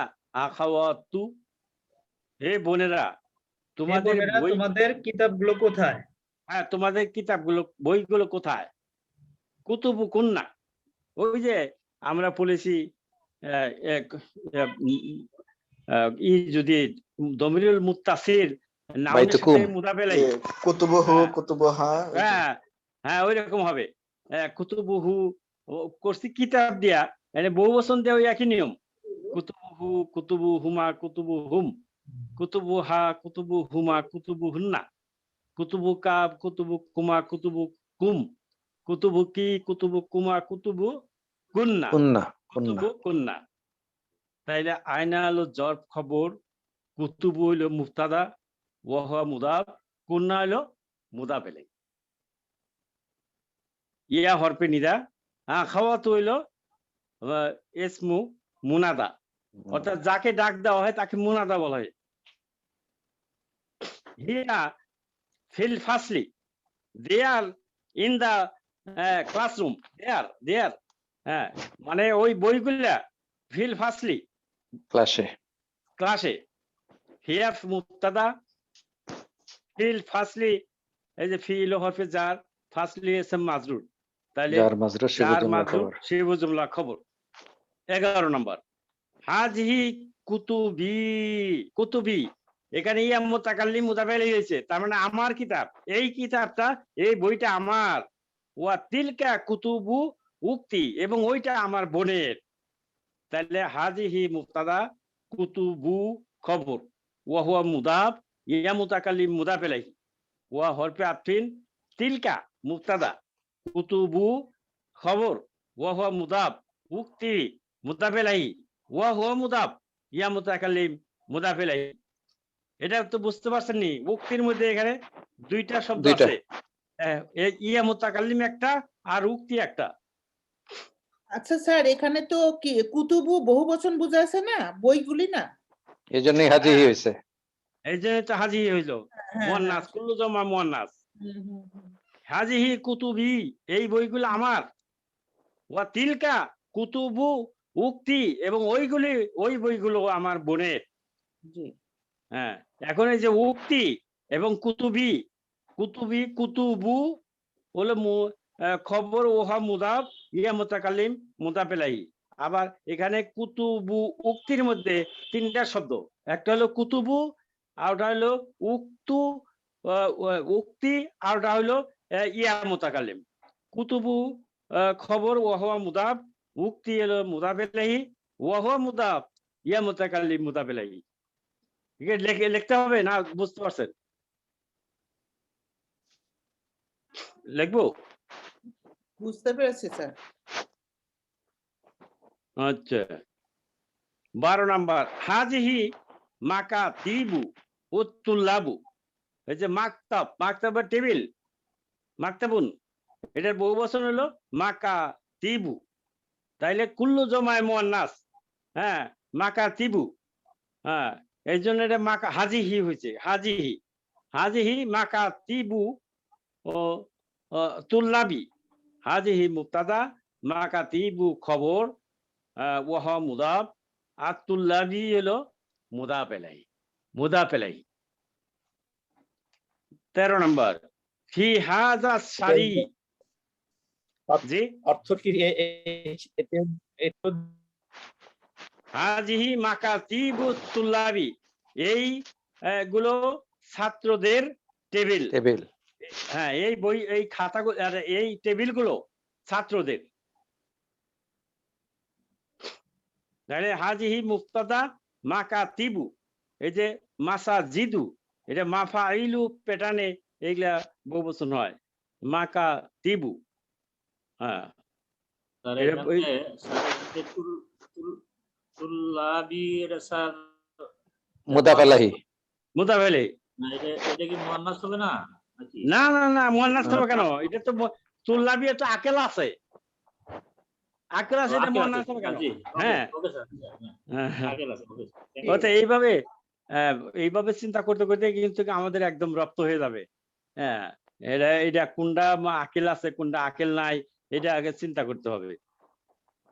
Speaker 1: আখাওয়াতু, হে বোনেরা তোমাদের
Speaker 5: বোনেরা,
Speaker 1: বই,
Speaker 5: তোমাদের কিতাবগুলো কোথায়?
Speaker 1: হ্যাঁ তোমাদের কিতাবগুলো, বইগুলো কোথায়? কুতুবু কুন্না, ওই যে আমরা পড়েছি যদি দমিরুল মুত্তাসির নাউনের
Speaker 9: বাইতুকুম।
Speaker 1: সাথে মুদাবেলাই,
Speaker 4: কুতুবুহু,
Speaker 1: হ্যাঁ।
Speaker 4: কুতুবুহা।
Speaker 1: হ্যাঁ, হ্যাঁ ওই রকম হবে। কুতুবুহু করছি কিতাব দিয়া, মানে বহু বচন দেওয়া ওই একই নিয়ম। কুতুবুহু, কুতুবু হুমা, কুতুবু হুম, কুতুবু হা, কুতুবু হুমা, কুতুবু হুন্না, কুতুবু কাব, কুতুবু কুমা, কুতুবু কুম, কুতুবু কি, কুতুবু কুমা, কুতুবু কুন্না,
Speaker 9: কুন্না, কুন্না।
Speaker 1: কুতুবু কুন্না। তাইলে আয়না হলো জরফ খবর, কুতুবু হইলো মুফতাদা, ওয়াহুয়া মুদাফ, কুন্না হইলো মুদাফ ইলাইহি। ইয়া হরফে নিদা, খাওয়াতু হইলো ইসমু মুনাদা, অর্থাৎ যাকে ডাক দেওয়া হয় তাকে মুনাদা বলা হয়। হিয়া ফিল ফাসলি, they are in the classroom, there, হ্যাঁ, মানে ওই বইগুলা ফিল ফাসলি
Speaker 9: ক্লাসে।
Speaker 1: ক্লাসে। হিয়া মুবতাদা, ফিল ফাসলি, এই যে ফিল হরফে জার, ফাসলি ইসম মাজরুর, তাহলে
Speaker 9: যার মাজরুর শিবু
Speaker 1: জার
Speaker 9: জুমলা
Speaker 1: মাজরুর
Speaker 9: খবর।
Speaker 1: শিবু জুমলা খবর। 11 নম্বর, হাজিহি কুতুবি, কুতুবি এখানে ইয়া মুতাকাল্লিম মুদাফ ইলাইহি হয়েছে, তার মানে আমার কিতাব, এই কিতাবটা, এই বইটা আমার। ওয়া তিলকা কুতুবু উক্তি, এবং ওইটা আমার বোনের। তাহলে হাজিহি মুবতাদা, কুতুবু খবর, ওয়া হুয়া মুদাফ, ইয়া মুতাকাল্লিম মুদাফ ইলাইহি, ওয়া হরফে আতফিন, তিলকা মুবতাদা, কুতুবু খবর, ওয়া হুয়া মুদাফ, উক্তি মুদাফ ইলাইহি, ওয়া হুয়া মুদাফ, ইয়া মুতাকাল্লিম মুদাফ ইলাইহি। এটা তো বুঝতে পারছেন নি? উক্তির মধ্যে এখানে দুইটা শব্দ
Speaker 9: দুইটা।
Speaker 1: আছে, ইয়া মুতাকাল্লিম একটা আর উক্তি একটা।
Speaker 6: আচ্ছা স্যার, এখানে তো কি কুতুবু বহু বচন বুঝাইছে না, বইগুলি না?
Speaker 9: এই জন্যই হাজিহি
Speaker 1: হ্যাঁ।
Speaker 9: হয়েছে।
Speaker 1: এই জন্য তো হাজি হইলো
Speaker 6: হ্যাঁ,
Speaker 1: মুয়ান্নাস,
Speaker 6: হ্যাঁ।
Speaker 1: কুল্লু জামা মুয়ান্নাস।
Speaker 6: হুম, হুম, হুম।
Speaker 1: হাজিহি কুতুবি, এই বইগুলো আমার। ওয়া তিলকা কুতুবু উক্তি, এবং ওইগুলি, ওই বইগুলো আমার বোনের।
Speaker 6: জি।
Speaker 1: হ্যাঁ, এখন এই যে উক্তি এবং কুতুবি, কুতুবি কুতুবু হলো খবর, ওহা মুদাফ, ইয়া মুতাকাল্লিম মুদাফ ইলাইহি। আবার এখানে কুতুবু উক্তির মধ্যে 3টা শব্দ, একটা হলো কুতুবু, আর ওটা হলো উক্তু, উক্তি, আর ওটা হলো ইয়া মুতাকাল্লিম। কুতুবু খবর, ওয়া হুয়া মুদাফ, উক্তি হলো মুদাফ ইলাইহি, ওয়া হুয়া মুদাফ, ইয়া মুতাকাল্লিম মুতাবেলাই। ঠিক আছে, লিখতে হবে না? বুঝতে পারছেন? লিখবো?
Speaker 6: বুঝতে পেরেছি স্যার।
Speaker 1: আচ্ছা, 12 নাম্বার, হাজিহি মাকা তিবু উত্তুল্লাবু। এই যে মাকতাব, মাকতাবের টেবিল, মাকতাবুন, এটার বহু বচন হলো মাকা তিবু। তাইলে কুল্লু জমায় মুয়ান্নাস, হ্যাঁ, মাকা তিবু, হ্যাঁ, এই জন্য এটা মাকা হাজিহি হয়েছে, হাজিহি, হাজিহি মাকা তিবু ও তুল্লাবি। হাজিহি মুবতাদা, মাকা তিবু খবর, ওয়াহ মুদাফ, আর তুল্লাবি হলো মুদাফ ইলাইহি, মুদাফ ইলাইহি। 13 নম্বর, ফি হাযা সারি। জি,
Speaker 7: অর্থ কি
Speaker 1: হাজিহি মাকাতিবু তুল্লাবি, এই গুলো ছাত্রদের টেবিল।
Speaker 9: টেবিল।
Speaker 1: হ্যাঁ, এই বই, এই খাতাগুলো, এই টেবিলগুলো ছাত্রদের। তাহলে হাজিহি মুফতাদা, মাকাতিবু, এই যে মাসাজিদু, এটা মাফাইলু প্যাটার্নে এইগুলা বহুবচন হয়, মাকাতিবু। হ্যাঁ,
Speaker 11: স্যার
Speaker 1: এটা ওই
Speaker 9: মুদাফ আলাইহি।
Speaker 1: মুদাফ ইলাইহি।
Speaker 11: এটা কি মুয়ান্নাস হবে না নাকি?
Speaker 1: না না না, মুয়ান্নাস হবে কেন? এটা তো তুল্লাবি, তো আকেল আছে, আকেল আছে, এটা মুয়ান্নাস হবে কেন? হ্যাঁ,
Speaker 11: ওকে স্যার,
Speaker 1: হ্যাঁ,
Speaker 11: আকেল আছে, ওকে।
Speaker 1: ওটা এইভাবে চিন্তা করতে করতে কিন্তু আমাদের একদম রপ্ত হয়ে যাবে। হ্যাঁ, এটা কোনটা আকেল আছে, কোনটা আকেল নাই, এটা আগে চিন্তা করতে হবে।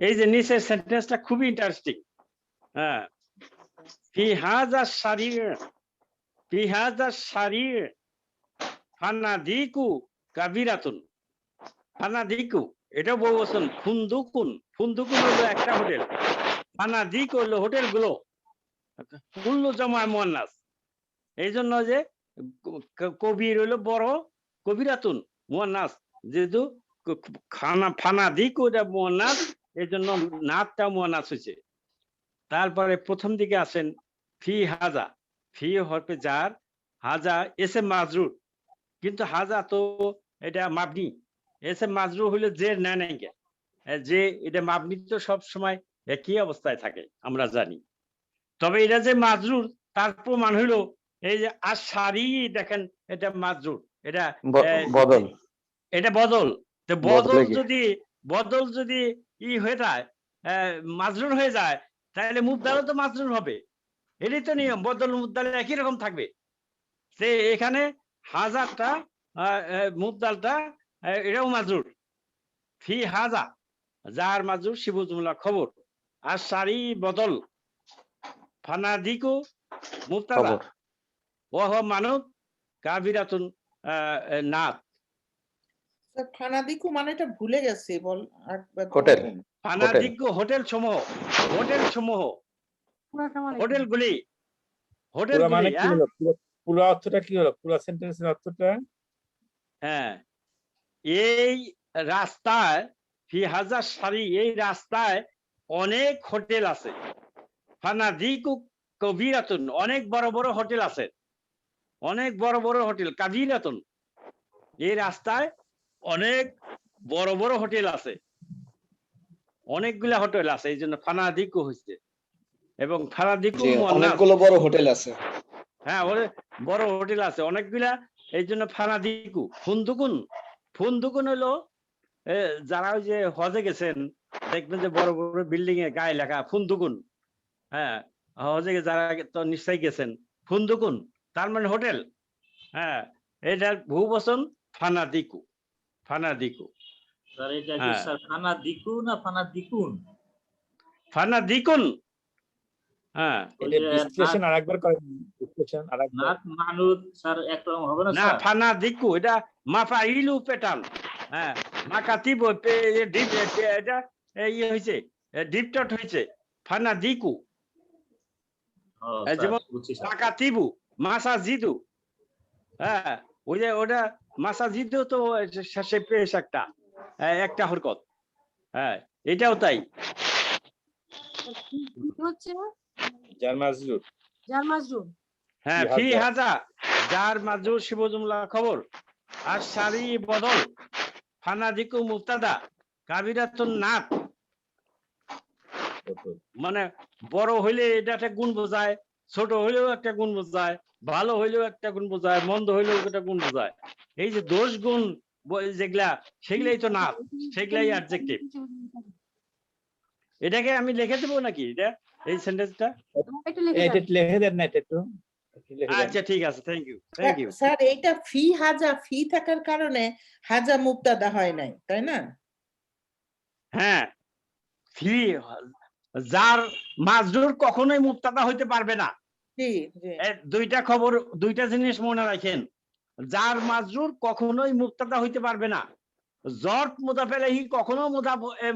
Speaker 1: এই যে নিচের সেন্টেন্সটা খুবই ইন্টারেস্টিং। হ্যাঁ, ফি হাযা শারীর, ফি হাযা শারীর ফানাদিকু কাবিরাতুন। ফানাদিকু এটা বহুবচন, ফুন্দুকুন, ফুন্দুকুন হলো একটা হোটেল, ফানাদিকু হলো হোটেল গুলো, কুল্লু জামা মুয়ান্নাস। এই জন্য যে কবির হলো বড়, কবিরাতুন মুয়ান্নাস, যেহেতু ফানাদিকু এটা মুয়ান্নাস, এই জন্য নাতটা মুয়ান্নাস হয়েছে। তারপরে প্রথম দিকে আসেন ফি হাজা, ফি হরফে জার, হাজা এসে মাজরুর, কিন্তু হাজা তো এটা মাবনি, এসে মাজরুর হইলে যে নেয় নাই, যে এটা মাবনি তো সব সময় একই অবস্থায় থাকে আমরা জানি। তবে এটা যে মাজরুর, তার প্রমাণ হইলো এই যে আশারি, দেখেন এটা মাজরুর, এটা
Speaker 9: বদল,
Speaker 1: এটা বদল। তো বদল যদি ই হয়ে যায়, মাজরুর হয়ে যায়, তাহলে মুবদালও তো মাজরুর হবে। এটাই তো নিয়ম, বদল মুবদাল একই রকম থাকবে। সে এখানে হাজারটা মুবদালটা এটাও মাজরুর, ফি হাজা যার মাজরুর শিবু জুমলা খবর, আর সারি বদল, ফানাদিকু মুবতাদা, ওয়াহ মানব কাবিরাতুন নাত।
Speaker 6: ফানাদিকু মানেটা ভুলে গেছি, বল
Speaker 9: হোটেল।
Speaker 1: ফানাদিকু হোটেল সমূহ, হোটেল সমূহ, হোটেলগুলি,
Speaker 7: পুরো মানে কি হলো, পুরো অর্থটা কি হলো, পুরো সেন্টেন্সের অর্থটা?
Speaker 1: হ্যাঁ, এই রাস্তায়, ফি হাজা সারি, এই রাস্তায় অনেক হোটেল আছে, ফানাদিকু কবিরাতুন, অনেক বড় বড় হোটেল আছে, অনেক বড় বড় হোটেল, কাবিরাতুন, এই রাস্তায় অনেক বড় বড় হোটেল আছে, অনেকগুলা হোটেল আছে, এই জন্য ফানাদিকু হয়েছে। এবং ফানাদিকু
Speaker 4: অনেকগুলো বড় হোটেল আছে,
Speaker 1: হ্যাঁ, বড় হোটেল আছে অনেকগুলা, এই জন্য ফানাদিকু। ফুন্দুকুন, ফুন্দুকুন হলো যারা ওই যে হজে গেছেন, দেখবেন যে বড় বড় বিল্ডিং এ গায়ে লেখা ফুন্দুকুন। হ্যাঁ, হজে যারা তো নিশ্চয়ই গেছেন, ফুন্দুকুন তার মানে হোটেল। হ্যাঁ, এটার বহুবচন ফানাদিকু, ফানাদিকু।
Speaker 11: স্যার এটা কি স্যার ফানাদিকু না ফানাদিকুন?
Speaker 1: ফানাদিকুন। হ্যাঁ,
Speaker 7: এটা বিশ্লেষণ আরেকবার করেন, বিশ্লেষণ আরেকবার।
Speaker 11: নাত মানুদ স্যার একরকম হবে না
Speaker 1: না,
Speaker 11: স্যার?
Speaker 1: ফানাদিকু এটা মাফাইলু প্যাটার্ন। হ্যাঁ, মাকাতিব এটা ইয়ে হয়েছে, ডিপটট হয়েছে, ফানাদিকু। যেমন মাকাতিবু, মাসাজিদু। হ্যাঁ, ওই যে ওটা মাসাজিদু তো শেষে পেশ একটা হরকত। হ্যাঁ, এটাও তাই।
Speaker 7: যার মাজরুর
Speaker 10: যার মাজরুর
Speaker 1: হ্যাঁ ফি হাজা যার মাজরুর শিব জুমলা খবর আর সারি বদল ফানাদিকু মুবতাদা কাবিরাতুন নাত মানে বড় হইলে এটা একটা গুণ বোঝায়, ছোট হইলেও একটা গুণ বোঝায়, ভালো হইলেও একটা গুণ বোঝায়, মন্দ হইলেও একটা গুণ বোঝায়। এই যে দোষ গুণ যেগুলা সেগুলাই তো নাত, সেগুলাই অ্যাডজেক্টিভ। এটাকে আমি লিখে দেবো নাকি এটা এই সেন্টেন্সটা?
Speaker 7: এটা লিখে দেন না, এটা একটু
Speaker 1: আচ্ছা ঠিক আছে, thank you thank you.
Speaker 6: Sir এটা ফি হাজা ফি থাকার কারণে হাজা মুবতাদা হয় নাই, তাই না?
Speaker 1: হ্যাঁ ফি যার মাজরুর কখনোই মুবতাদা হইতে পারবে না।
Speaker 6: জি জি
Speaker 1: দুইটা খবর, দুইটা জিনিস মনে রাখেন, যার মাজরুর কখনোই মুবতাদা হইতে পারবে না, জর্ফ মুদাফ ইলাইহি কখনো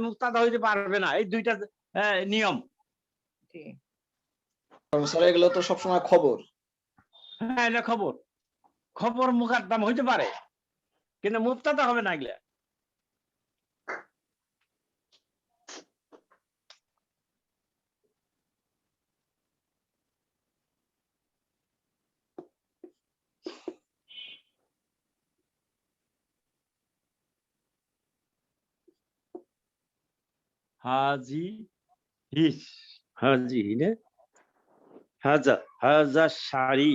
Speaker 1: মুবতাদা হইতে পারবে না। এই দুইটা নিয়ম।
Speaker 6: জি
Speaker 4: স্যার এগুলো তো সবসময় খবর।
Speaker 1: হ্যাঁ এটা খবর, খবর মুকাদ্দাম হইতে পারে কিন্তু মুবতাদা হবে না এগুলা। হাজি হিস হাজি নে হাজা হাজা শাড়ি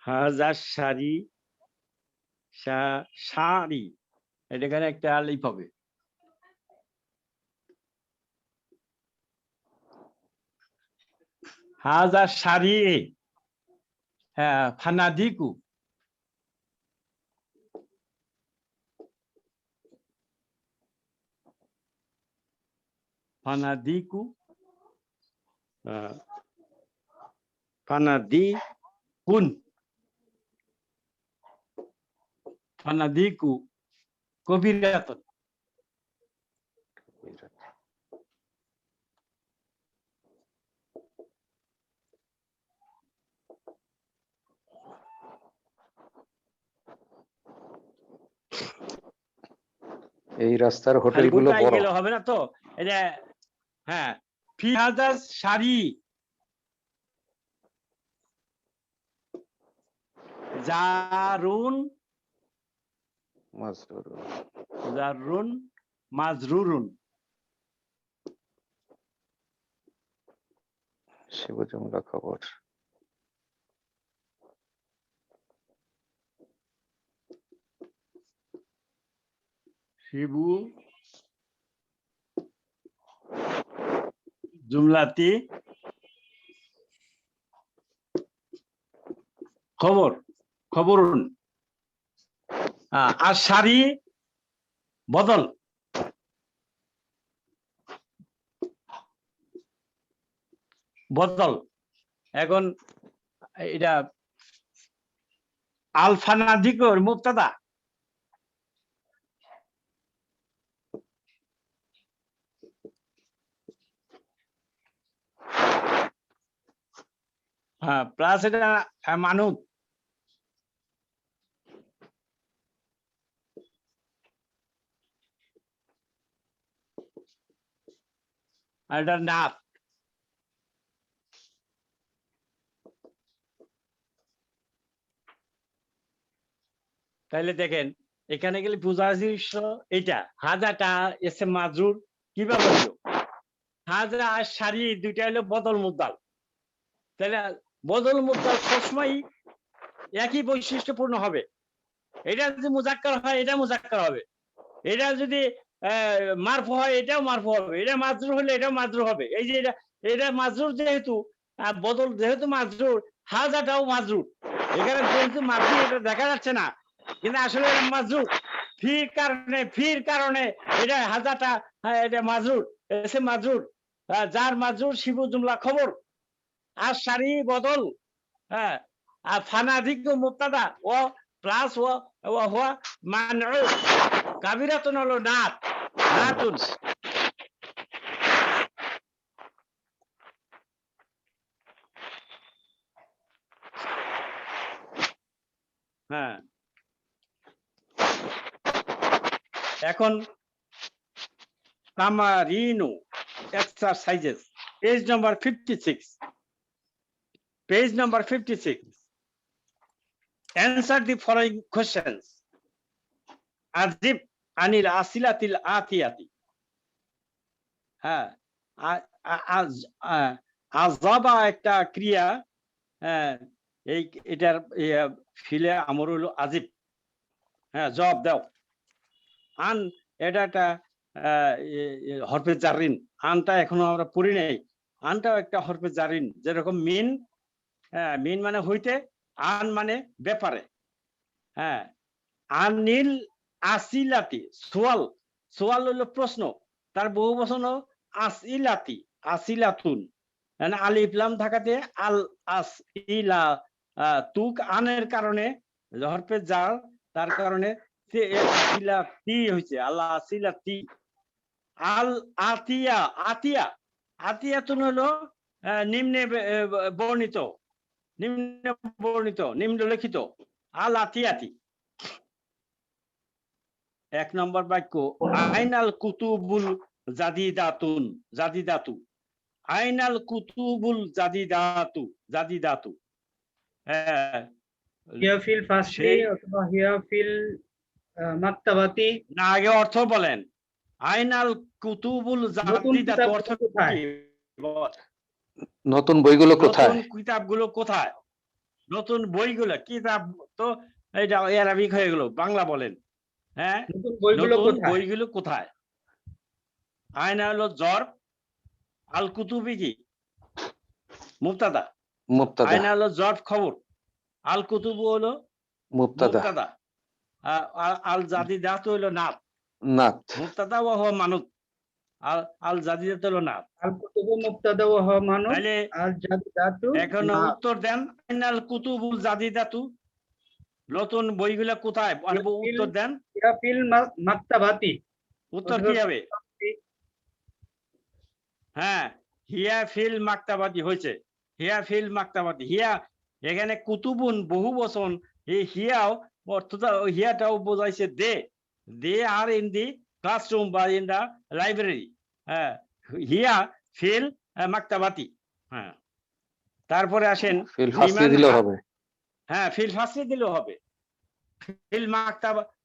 Speaker 1: হাজা শাড়ি শাড়ি এখানে একটা আলিফ হবে। হাজা শাড়ি হ্যাঁ ফানাদিকু ফানাদিকু ফানাদিকুন ফানাদিকু কবিরাতুন।
Speaker 9: এই রাস্তার হোটেলগুলো বড়
Speaker 1: গেলে হবে না তো। এটা হ্যাঁ ফি হাজা শাড়ি জারুন
Speaker 9: মাজরুর
Speaker 1: জারুন মাজরুরুন
Speaker 9: শিব জুমলা খবর
Speaker 1: শিবু জুমলাতি খবর খবরুন আর শাড়ি বদল বদল। এখন এটা আলফানাদিকর মুবতাদা হ্যাঁ প্লাস এটা মানুষ আর এটা নাথ। তাইলে দেখেন এখানে গেলে বোঝা জিনিস এটা হাজাটা এসে মাজরুর কিভাবে হলো, হাজা আর শাড়ি দুইটা হলো বদল মুদ্দাল। তাহলে বদল মুদ্দাল সবসময় একই বৈশিষ্ট্যপূর্ণ হবে। এটা যদি মুজাক্কার হয় এটা মুজাক্কার হবে, এটা যদি মারফু হয় এটাও মারফু হবে, এটা মাজরুর হলে এটাও মাজরুর হবে। এই যে এটা মাজরুর যেহেতু বদল যেহেতু মাজরুর, হাজাটাও মাজরুর। এখানে যেহেতু মাজরুর এটা দেখা যাচ্ছে না কিন্তু আসলে এটা মাজরুর। ফির কারণে এটা হাজাটা এটা মাজরুর এসে মাজরুর। যার মাজরুর শিবু জুমলা খবর আর শাড়ি বদল হ্যাঁ আর ফানাদিক মুবতাদা ও প্লাস ও হুয়া মানউ কাবিরাতুন হলো নাত নাতুন। হ্যাঁ এখন তামারিনু exercises page number 56 page number 56 answer the following questions azib anil asilatil atiyati হ্যাঁ আযাবা একটা ক্রিয়া, এই এটার ফিলে আমর হলো আজিব। হ্যাঁ, জবাব দাও। আন এটা একটা হরফে জারিন, আনটা এখনো আমরা পড়ি নাই, আনটাও একটা হরফে জারিন, যেরকম মিন, মিন মানে হইতে, আন মানে ব্যাপারে। হ্যাঁ, আনিল আসিলাতি সোয়াল, সোয়াল হলো প্রশ্ন, তার বহু বচন আসিলাতি, আসিলাতুন, মানে আলিফ লাম থাকাতে আল আসিলা তুক আনের কারণে হরফে জার, তার কারণে আসিলাতি হয়েছে, আল্লাহ আসিলাতি। আল আতিয়া, আতিয়া, আতিয়াতুন হলো নিম্নে বর্ণিত, নিম্ন বর্ণিত, নিম্নলিখিত, আল আতিয়াতি। 1 নম্বর বাক্য আইনাল কুতুবুল জাদিদাতুন, জাদিদাতু, আইনাল কুতুবুল জাদিদাতু, জাদিদাতু।
Speaker 5: হিয়া ফিল ফাসলি অথবা হিয়া ফিল মাকতাবাতি।
Speaker 1: না, আগে অর্থ বলেন। আইনাল কুতুবুল জাদিদাতু অর্থ
Speaker 5: কোথায়?
Speaker 9: নতুন বইগুলো কোথায়?
Speaker 1: নতুন কিতাবগুলো কোথায়? নতুন বইগুলো, কিতাব তো এটা আরবিক হয়ে গেল, বাংলা বলেন। হ্যাঁ,
Speaker 5: নতুন বইগুলো
Speaker 1: নতুন
Speaker 5: কোথায়?
Speaker 1: বইগুলো কোথায়? আয়না হলো জর, আল কুতুবি কি মুবতাদা,
Speaker 9: মুবতাদা,
Speaker 1: আয়না হলো জর খবর, আল কুতুবু হলো
Speaker 9: মুবতাদা,
Speaker 1: মুবতাদা, আল জাদিদাতু হলো নাত,
Speaker 9: নাত,
Speaker 1: মুবতাদা ওয়া হুয়া মানুত, আল জাদিদাতু হলো নাত।
Speaker 5: আল কুতুবু মুবতাদা ওয়া হুয়া মানুত,
Speaker 1: তাহলে
Speaker 5: আল জাদিদাতু
Speaker 1: এখন
Speaker 5: নাত।
Speaker 1: উত্তর দেন, আইনাল কুতুবুল জাদিদাতু, নতুন বইগুলো কোথায়? উত্তর দেন।
Speaker 5: হিয়া ফিল মাকতাবাতি,
Speaker 1: উত্তর কি হবে? হ্যাঁ, হিয়া ফিল মাকতাবাতি হয়েছে, হিয়া ফিল মাকতাবাতি। হিয়া এখানে কুতুবুন বহু বচন, এই হিয়াও অর্থটা, হিয়াটাও বোঝাইছে দে, দে আর ইন দি ক্লাসরুম বা ইন দা লাইব্রেরি। হ্যাঁ, হিয়া ফিল মাকতাবাতি। হ্যাঁ, তারপরে আসেন
Speaker 9: ফিল ফাসলি দিলেও হবে।
Speaker 1: হ্যাঁ, ফিল ফাসলি দিলেও হবে, ফিল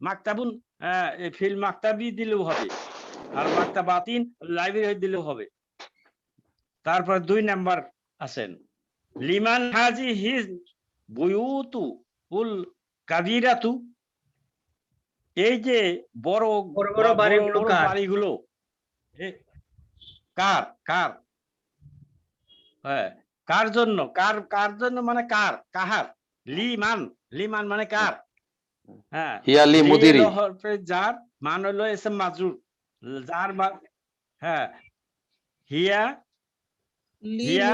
Speaker 1: মাকতাবুন, ফিল মাকতাবি দিলেও হবে, আর মাকতাবাতিন লাইব্রেরি দিলেও হবে। তারপর 2 নাম্বার আছেন লিমান হাজি হিজ বুয়ুতু উল কাবিরাতু, এই যে বড়
Speaker 5: বড় বাড়িগুলো কার?
Speaker 1: বাড়িগুলো কার, কার? হ্যাঁ, কার জন্য, কার জন্য মানে কার, কাহার, লিমান, লিমান মানে কার। হ্যাঁ,
Speaker 9: হিয়া লি মুদিরি,
Speaker 1: যার মান হলো ইসম মাজরুর, যার হ্যাঁ, হিয়া হিয়া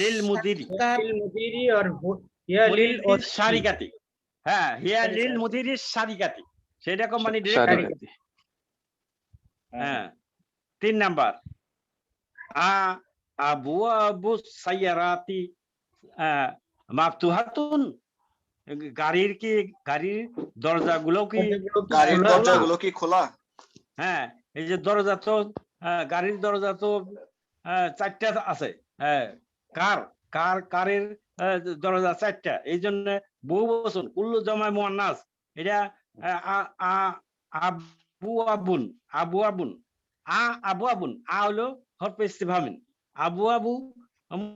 Speaker 1: লিল মুদিরি,
Speaker 5: লিল মুদিরি আর হিয়া লিল
Speaker 1: শারিকাতি। হ্যাঁ, হিয়া লিল মুদিরি শারিকাতি, সেটা কোম্পানি
Speaker 9: শারিকাতি।
Speaker 1: হ্যাঁ, 3 নাম্বার আবু আবু সাইয়ারাতি মাফতুহাতুন, গাড়ির কি, গাড়ির দরজাগুলো কি,
Speaker 4: গাড়ির দরজাগুলো কি খোলা?
Speaker 1: হ্যাঁ, এই যে দরজা তো, গাড়ির দরজা তো 4টা আছে। হ্যাঁ, কার, কারের দরজা 4টা, এই জন্য বহু বচন, কুল্লু জামাই মুয়ান্নাস, এটা আবু আবুন, আবু আবুন, আবু আবুন, হলো হরফে ইস্তিফহামিন, আবু আবু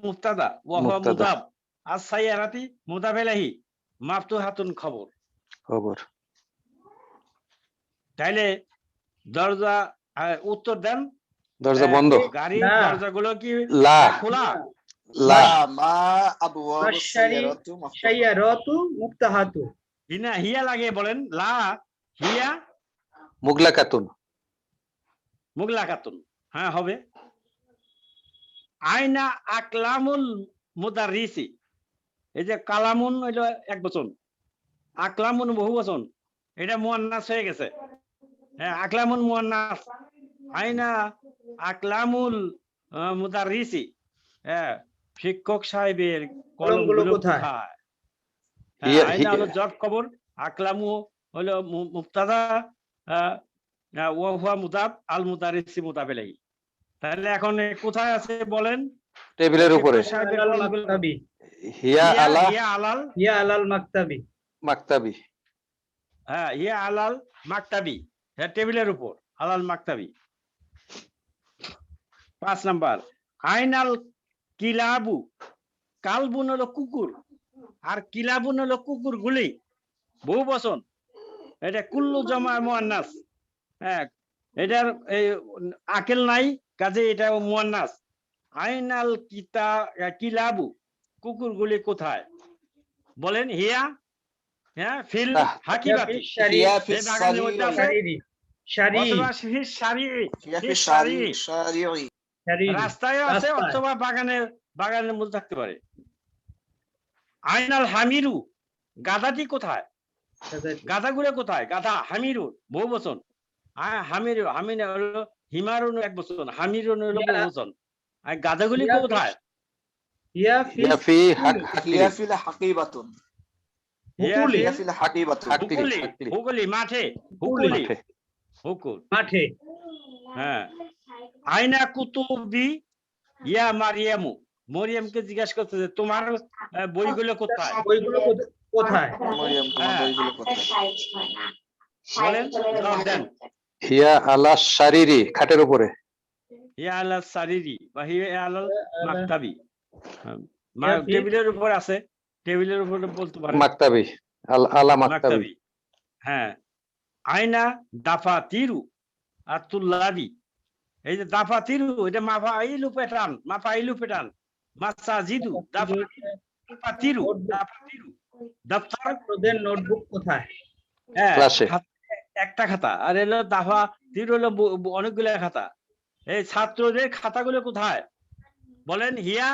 Speaker 1: মুবতাদা ওয়া হুয়া মুদাফ, as-সাইয়ারাতি মুদাফ ইলাইহি, মাফতুহাতুন খবর।
Speaker 9: খবর।
Speaker 1: তাইলে দরজা, উত্তর দেন।
Speaker 9: দরজা বন্ধ,
Speaker 1: গাড়ির দরজাগুলো কি
Speaker 9: লা,
Speaker 1: খোলা?
Speaker 9: লা,
Speaker 4: মা আবওয়াবু
Speaker 5: সাইয়ারাতু মুফতাহাতু।
Speaker 1: হিনা হিয়া লাগিয়ে বলেন, লা হিয়া
Speaker 9: মুগলাকাতুন,
Speaker 1: মুগলাকাতুন। হ্যাঁ, হবে। আইনা আকলামুল মুদাররিসি, এই যে কালামুন হইলো এক বচন, আকলামুন বহু বচন, এটা মুয়ান্নাস হয়ে গেছে। হ্যাঁ, আকলামুন মুয়ান্নাস। আইনা আকলামুল মুদাররিসি, হ্যাঁ, শিক্ষক সাহেবের কলমগুলো কোথায়? আইনা হলো জব খবর, আকলামু হলো মুবতাদা, ওয়া হুয়া মুদাফ আল মুদারিসি মুদাফ ইলাইহি। তাহলে এখন কোথায় আছে বলেন?
Speaker 9: টেবিলের উপরে।
Speaker 1: সাহেবের
Speaker 5: আলাল
Speaker 1: কলমগুলো-
Speaker 5: মাকতাবি
Speaker 9: হিয়া আলা
Speaker 1: হিয়া আলাল,
Speaker 5: ইয়া আলাল মাকতাবি
Speaker 9: মাকতাবি।
Speaker 1: হ্যাঁ হিয়া আলাল মাকতাবি, হ্যাঁ টেবিলের উপর আলাল মাকতাবি। 5 নাম্বার আইনাল কিলাবু, কালবুন হলো কুকুর আর কিলাবুন হলো কুকুর গুলি, বহু বচন। এটা কুল্লু জামা মুয়ান্নাস, হ্যাঁ এটার এই আকেল নাই, কাজে এটা মুয়ান্নাস। আইনাল কিলাবু, কুকুরগুলি কোথায় বলেন? হিয়া, হ্যাঁ ফিল হাকিবাতি,
Speaker 4: হিয়া ফি
Speaker 1: এই বাগানের মধ্যে আছে,
Speaker 5: শারীরি শারী
Speaker 1: অথবা ফিস শারিঈ,
Speaker 4: হিয়া ফি
Speaker 1: ফিস
Speaker 4: শারি
Speaker 1: শারিঈ,
Speaker 4: শারিঈ
Speaker 5: শারীরি
Speaker 1: রাস্তায় আছে
Speaker 5: রাস্তায়।
Speaker 1: অথবা বাগানের মধ্যে থাকতে পারে। আইনাল হামিরু, গাধাটি কোথায়? গাধাগুলো কোথায়? গাধা হামিরু বহু বচন। হামিরু, হামিনা হলো হিমারুন এক বচন, হামিরুন হলো বহু বচন। আর গাধাগুলি
Speaker 5: হিয়া
Speaker 1: কোথায়?
Speaker 5: ইয়া
Speaker 9: হিয়া ফি
Speaker 4: হিয়া ফিল হাকিবাতুন
Speaker 5: হুকুলি
Speaker 4: হিয়া ফিল হাকিবাতুন
Speaker 1: হুকুলি, হুকুলি মাঠে, হুকুলি হুকুল
Speaker 5: মাঠে
Speaker 1: হ্যাঁ। আইনা কুতুবি ইয়া মারিয়ামু, মরিয়মকে জিজ্ঞাসা করতে যে তোমার বইগুলো কোথায়?
Speaker 5: বইগুলো কোথায়?
Speaker 4: মরিয়ম তোমার বইগুলো কোথায়?
Speaker 1: বলেন, জবাব দেন।
Speaker 9: হিয়া আলা শারিরি, খাটের উপরে।
Speaker 1: ইয়া আলা সারিরি বা হিয়া আলাল মাকতাবি,
Speaker 5: ইয়া ফি-
Speaker 1: টেবিলের উপর আছে, টেবিলের উপরে বলতে পারেন
Speaker 9: মাকতাবি, আলা মাকতাবি।
Speaker 1: মাকতাবি। হ্যাঁ আইনা দাফা তিরু আর তুল্লাবি, এই যে দাফা তিরু এটা মাফাইলু পেটান, মাফাইলু পেটান, মাসাজিদু দাফা তিরু, দাফা তিরু দপ্তর,
Speaker 5: ছাত্রদের নোটবুক কোথায়?
Speaker 1: হ্যাঁ
Speaker 9: ক্লাসে।
Speaker 1: একটা খাতা, আর এলো দাফা তিরু হলো অনেকগুলো খাতা। এই ছাত্রদের খাতাগুলো কোথায় বলেন? হিয়া,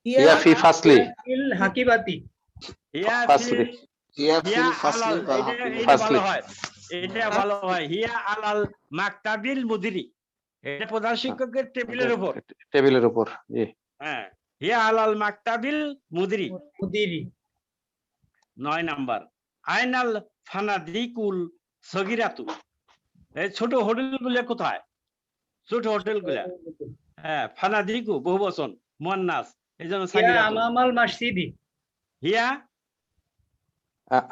Speaker 9: হিয়া ফি ফাসলি,
Speaker 5: ফিল হাকিবাতি
Speaker 1: হিয়া
Speaker 9: ফাসলি।
Speaker 4: হিয়া
Speaker 1: হিয়া
Speaker 4: ফিল ফাসলি
Speaker 1: আলাল,
Speaker 4: বা
Speaker 1: এটা
Speaker 4: হাকিবাতুন।
Speaker 1: ভালো হয়, এটা ভালো হয়। হিয়া আলাল মাকতাবিল মুদিরি, এটা প্রধান শিক্ষকের টেবিলের উপর।
Speaker 9: টেবিলের উপর, জি।
Speaker 1: হ্যাঁ হিয়া আলাল মাকতাবিল মুদিরি।
Speaker 5: মুদিরি
Speaker 1: 9 নাম্বার আইনাল ফানাদিকুল সগিরাতু, এই ছোট হোটেলগুলো কোথায়? ছোট হোটেলগুলা, হ্যাঁ ফানাদিকু বহু বচন মুয়ান্নাস, এই জন্য
Speaker 5: ইয়া
Speaker 1: সাগিরাতু।
Speaker 5: আমামাল মসজিদি
Speaker 1: হিয়া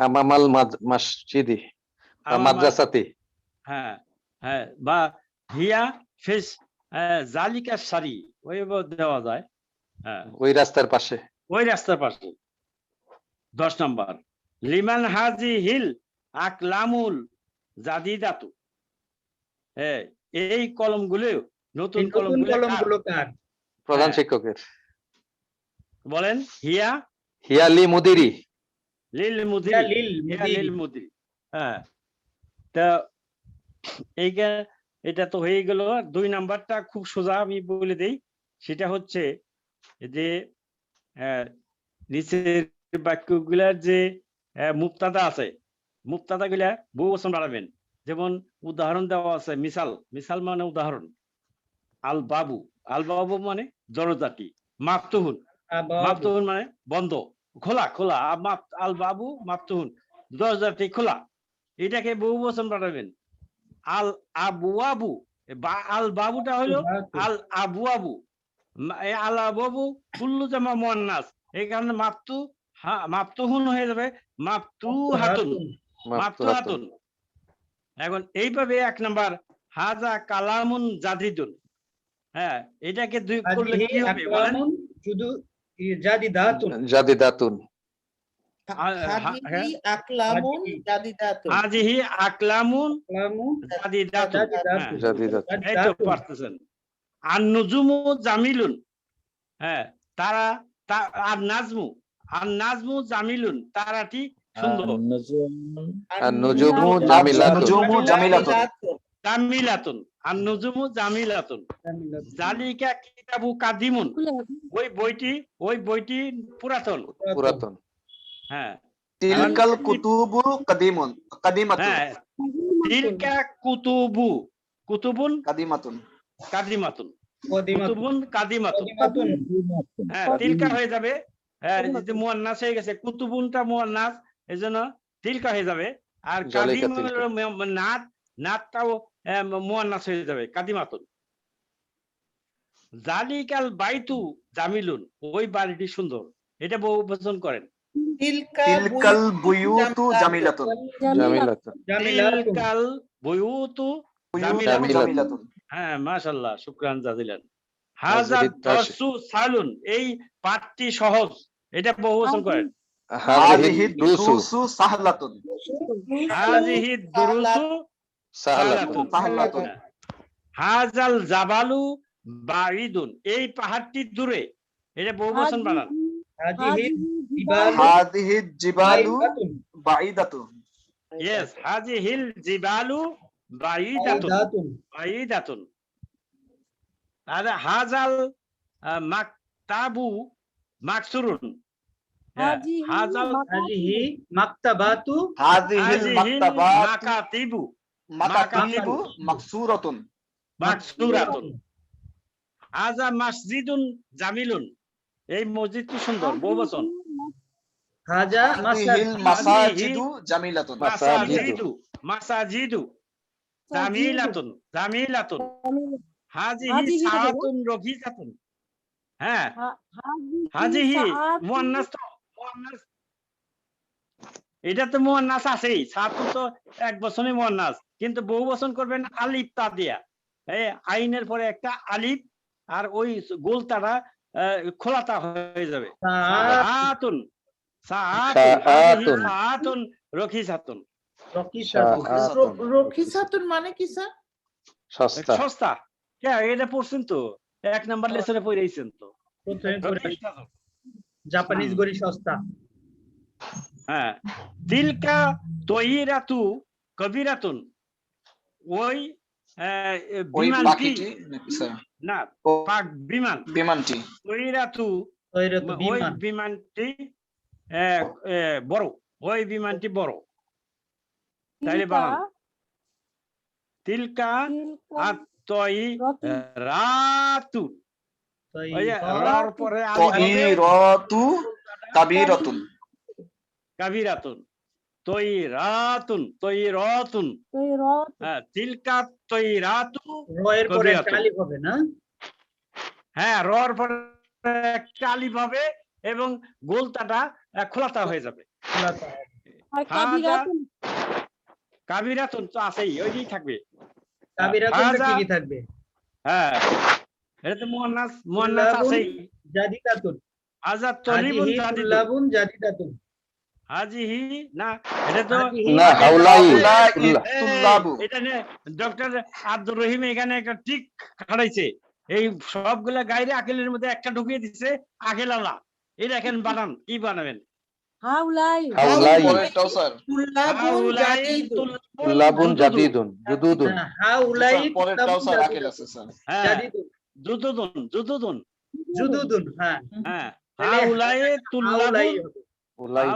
Speaker 9: আমামাল মসজিদি বা মাদ্রাসাতি।
Speaker 1: হ্যাঁ হ্যাঁ, বা হিয়া ফিস জালিকা সারি, ওই দেওয়া যায়, হ্যাঁ
Speaker 9: ওই রাস্তার পাশে।
Speaker 1: ওই রাস্তার পাশে। 10 নাম্বার লিমান হাজি হিল আকলামুল জাদিদাতু, এই কলমগুলো নতুন
Speaker 5: নতুন
Speaker 1: কলমগুলো
Speaker 5: কলমগুলো কার?
Speaker 9: প্রধান
Speaker 1: হ্যাঁ।
Speaker 9: শিক্ষকের।
Speaker 1: বলেন হিয়া
Speaker 9: হিয়া লি মুদিরি,
Speaker 1: লিল
Speaker 5: ইয়া
Speaker 1: মুদিরি,
Speaker 5: লিল
Speaker 1: হিয়া
Speaker 5: মুদিরি
Speaker 1: লিল মুদিরি। হ্যাঁ তা এটা তো হয়ে গেল। 2 নাম্বারটা খুব সোজা, আমি বলে দেই, সেটা হচ্ছে যে নিচের বাক্যগুলার যে মুক্তাদা আছে, মুক্তাদা গুলা বহু বচন বাড়াবেন। যেমন উদাহরণ দেওয়া আছে, মিসাল মানে উদাহরণ। আল বাবু, আল বাবু মানে দরজাটি। মাফতুহুন, মাফতুহুন মানে বন্ধ, খোলা খোলা। আল বাবু মাফতুহুন, দরজাটি খোলা, এটাকে বহু বচন বাড়াবেন। আল আবু আবু, আল বাবুটা হলো আল আবু আবু, আল আবু কুল্লু জামা মুয়ান্নাস, এই কারণে মাফতুহুন হয়ে যাবে মাফতুহাতুন, মাফতুহাতুন। এখন এইভাবে 1 নাম্বার হাজা কালামুন জাদিদুন, হ্যাঁ এটাকে 2 করলে কি হবে বলেন?
Speaker 5: শুধু জাদিদাতুন
Speaker 9: জাদিদাতুন।
Speaker 6: হাদিহি আকলামুন জাদিদাতুন।
Speaker 1: হাজিহি আকলামুন জাদিদাতুন, হ্যাঁ
Speaker 9: জাদিদাতুন।
Speaker 1: এই তো পারতেছেন। আর নুজুমু জামিলুন, হ্যাঁ তারা, আর নাজমু জামিলুন, তারাটি সুন্দর।
Speaker 9: আর নুজুমু জামিলাতুন,
Speaker 4: নুজুমু জামিলাতুন।
Speaker 1: জামিলাতুন, আর নুজুমু জামিলাতুন। জালিকা কিতাবু কাদিমুন, ওই বইটি পুরাতন।
Speaker 9: পুরাতন।
Speaker 1: হ্যাঁ
Speaker 4: তিলকাল কুতুবু কাদিমাতুন
Speaker 1: হ্যাঁ তিলকা কুতুবুন
Speaker 4: কাদিমাতুন
Speaker 1: কাদিমাতুন, কুতুবুন কাদিমাতুন। হ্যাঁ তিলকা হয়ে যাবে, যদি মুয়ান্নাস হয়ে গেছে, কুতুবুনটা মুয়ান্নাস, এজন্য তিলকা হয়ে যাবে। আর কাদিম নাতটাও মুয়ান্নাস হয়ে যাবে কাদিমাতুন। জালিকাল বাইতু জামিলুন, ওই বাড়িটি সুন্দর, এটা বহুবচন করেন।
Speaker 4: তিলকাল বুয়ুতু জামিলাতুন।
Speaker 9: জামিলাতুন।
Speaker 1: তিলকাল বুয়ুতু জামিলাতুন।
Speaker 4: জামিলাতুন।
Speaker 1: হ্যাঁ, মাশাআল্লাহ, শুকরান জাজিলান। হাযা দরসু সালুন, এই পাঠটি সহজ, এটা বহুবচন করেন।
Speaker 4: হাযিহি দুরুসু সাহলাতুন।
Speaker 1: হাযিহি দুরুসু
Speaker 9: সাহলাতুন।
Speaker 1: সাহলাতুন। হাযাল জাবালু বাঈদুন, এই পাহাড়টি দূরে, এটা বহুবচন বানান।
Speaker 4: হাযিহি জিবালু বাঈদাতুন।
Speaker 1: ইয়েস, হাযিহিল জিবালু বাঈদাতুন। বাঈদাতুন। আর হাযাল মাকতাবু মাকসুরুন। হাযাল
Speaker 5: হাযিহি মাকতাবাতু
Speaker 4: হাযিহিল মাকতাবাতু
Speaker 1: মাকাতিবু
Speaker 4: মাকাতিবু মাকসুরাতুন।
Speaker 1: মাকসুরাতুন। হাযা মসজিদুন জামিলুন, এই মসজিদটি সুন্দর, বহুবচন।
Speaker 5: হাযা
Speaker 4: হাযিহিল মাসাজিদু জামিলাতুন।
Speaker 1: মাসাজিদু মাসাজিদু জামিলাতুন। জামিলাতুন। হাযিহি সাআতুন রফিসাতুন। হ্যাঁ, হাযিহি মুয়ান্নাস তো, মুয়ান্নাস, এটা তো মুয়ান্নাস আছেই, সাআতুন তো এক বচনে মুয়ান্নাস, কিন্তু বহুবচন করবেন আলিফ তা দিয়া। এই আইনের পরে একটা আলিফ, আর ওই গোলতাটা খোলাতা হয়ে যাবে। সাআতুন সাআতুন হাযিহি সাআতুন রখিসাতুন।
Speaker 6: রখিসাতুন মানে কি স্যার?
Speaker 9: সস্তা।
Speaker 1: সস্তা। হ্যাঁ, এটা পড়ছেন তো, 1 নাম্বার লেসনে পড়াইছেন তো।
Speaker 5: জাপানিজ গড়ি সস্তা।
Speaker 1: হ্যাঁ, তিলকা তয়িরাতু কবিরাতুন, ওই
Speaker 4: ওই
Speaker 1: বিমানটি,
Speaker 4: পাখিটি নাকি স্যার?
Speaker 1: না, পাক বিমান,
Speaker 4: বিমানটি।
Speaker 1: তয়িরাতু ওই বিমানটি বড়, ওই বিমানটি বড়, তাইলে বানান। তিলকা আত-তয়িরাতু, ওই যে রার পরে আলিফ হবে,
Speaker 4: তয়িরাতু কাবীরাতুন।
Speaker 1: কাবিরাতুন। তয়িরাতুন তয়িরাতুন। হ্যাঁ, তিলকা তয়িরাতু
Speaker 5: রয়ের পরে একটা আলিফ হবে না?
Speaker 1: হ্যাঁ, রর পরে একটা আলিফ হবে এবং গোলতাটা খোলাতা হয়ে যাবে। কাবিরাতুন তো আছেই, ওইটাই থাকবে।
Speaker 5: কাবিরাতুনটা কি কি থাকবে?
Speaker 1: হ্যাঁ, এটা তো মুয়ান্নাস, মুয়ান্নাস আছেই।
Speaker 5: জাদিদাতুন।
Speaker 1: হাযা তলিবুন
Speaker 5: তুল্লাবুন জাদিদাতুন।
Speaker 1: হাযিহি, না, এটা তো
Speaker 9: না, হাউলাই
Speaker 4: তুল্লাবু।
Speaker 1: এটা নে ডক্টর আব্দুর রহিম এখানে একটা ঠিক খাড়াইছে, এই সবগুলা গায়রে আকিলের মধ্যে একটা ঢুকিয়ে দিচ্ছে, আকিল আলা। এই দেখেন বানান, কি বানাবেন?
Speaker 10: হাউলাই।
Speaker 9: হাউলাই।
Speaker 4: পরেরটাও স্যার।
Speaker 9: তুল্লাবুন জাদিদুন জুদুদুন।
Speaker 5: হাউলাই
Speaker 4: পরেরটাও স্যার আকিল আছে স্যার।
Speaker 5: জাদিদুন।
Speaker 1: জুদুদুন জুদুদুন
Speaker 5: জুদুদুন। হ্যাঁ
Speaker 1: হ্যাঁ, হাউলাই তুল্লাবুন,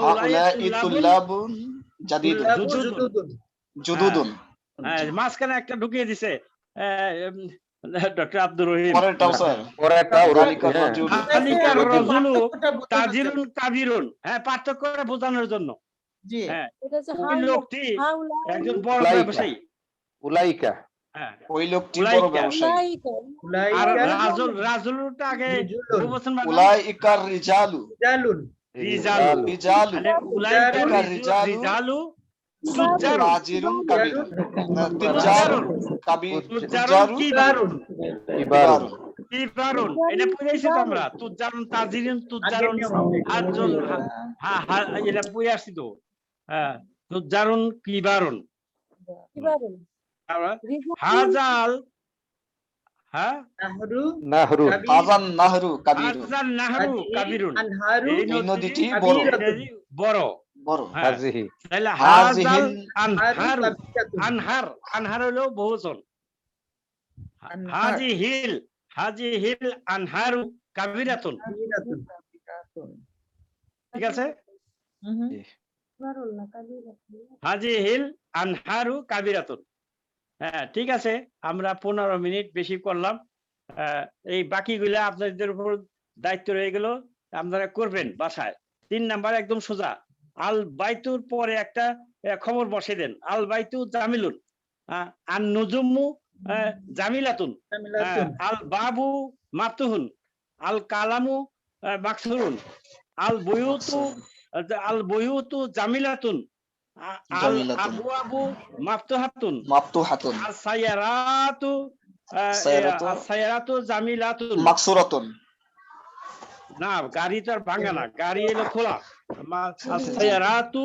Speaker 4: হাউলাই তুল্লাবুন জাদিদুন।
Speaker 5: জুদুদুন।
Speaker 4: জুদুদুন।
Speaker 1: হ্যাঁ, মাঝখানে একটা ঢুকিয়ে দিছে ডক্টর আব্দুর রহিম।
Speaker 4: পরেরটাও স্যার।
Speaker 9: পরেরটাও
Speaker 4: যালিকার রাজুল।
Speaker 1: যালিকার রাজুলু তাজিরুন কাবিরুন। হ্যাঁ, পার্থক্যটা বোঝানোর জন্য।
Speaker 6: জি,
Speaker 1: হ্যাঁ,
Speaker 10: এটা হচ্ছে
Speaker 1: ওই লোকটি একজন বড়
Speaker 9: উলাইকা।
Speaker 1: ব্যবসায়ী।
Speaker 9: উলাইকা।
Speaker 1: হ্যাঁ,
Speaker 4: ওই লোকটি
Speaker 1: উলাইকা।
Speaker 4: বড় ব্যবসায়ী।
Speaker 1: আর
Speaker 5: উলাইকা
Speaker 1: রাজুলটা আগে বহুবচন বানান।
Speaker 4: উলাইকার রিজালু।
Speaker 5: জালুন।
Speaker 1: রিজালু।
Speaker 4: রিজালু।
Speaker 1: মানে উলাইকার
Speaker 4: রিজালু।
Speaker 1: রিজালু তুজ্জারুন।
Speaker 4: তাজিরুন কাবিরুন। তুজ্জারুন কাবির।
Speaker 1: তুজ্জারুন কিবারুন।
Speaker 9: কিবারুন।
Speaker 1: কিবারুন, এটা বুঝাইছি তো আমরা। তুজ্জারুন তাজিরুন তুজ্জারুন আজল, হ্যাঁ হ্যাঁ, এটা বুঝে আসছি তো। হ্যাঁ, তুজ্জারুন কিবারুন। হাজাল, হ্যাঁ,
Speaker 5: নাহরু।
Speaker 9: নাহরু।
Speaker 4: হাজান নাহরু কাবিরুন।
Speaker 1: হাজাল নাহরু কাবিরুন,
Speaker 5: আনহারু।
Speaker 1: এই
Speaker 4: এই
Speaker 1: নদীটি
Speaker 4: নদীটি বড়।
Speaker 1: বড়।
Speaker 4: বড়।
Speaker 1: হ্যাঁ,
Speaker 9: হাযিহি।
Speaker 1: তাহলে
Speaker 4: হাযিহিল
Speaker 1: হাজাল আনহারু।
Speaker 5: কাবিরাতুন।
Speaker 1: আনহার, আনহার হলো বহুবচন। হাযিহিল, হাযিহিল আনহারু কাবিরাতুন।
Speaker 5: কাবিরাতুন।
Speaker 1: ঠিক আছে? হাযিহিল আনহারু কাবিরাতুন। হ্যাঁ, ঠিক আছে, আমরা 15 মিনিট বেশি করলাম। এই বাকিগুলা আপনাদের উপর দায়িত্ব রয়ে গেল, আপনারা করবেন বাসায়। 3 নাম্বার একদম সোজা। আল বাইতুর পরে একটা খবর বসে দেন, আল বাইতু জামিলুন। আন নুজুমু জামিলাতুন,
Speaker 5: জামিলাতুন।
Speaker 1: আল বাবু মাফতুহুন, আল কালামু মাকসুরুন, আল বুয়ুতু জামিলাতুন, আল
Speaker 4: জামিলাতুন।
Speaker 1: আবওয়াবু মাফতুহাতুন,
Speaker 4: মাফতুহাতুন।
Speaker 1: আস সাইয়ারাতু জামিলাতুন।
Speaker 4: মাকসুরাতুন।
Speaker 1: না, গাড়ি তো আর ভাঙে না, গাড়ি এলো খোলা। আস সাইয়ারাতু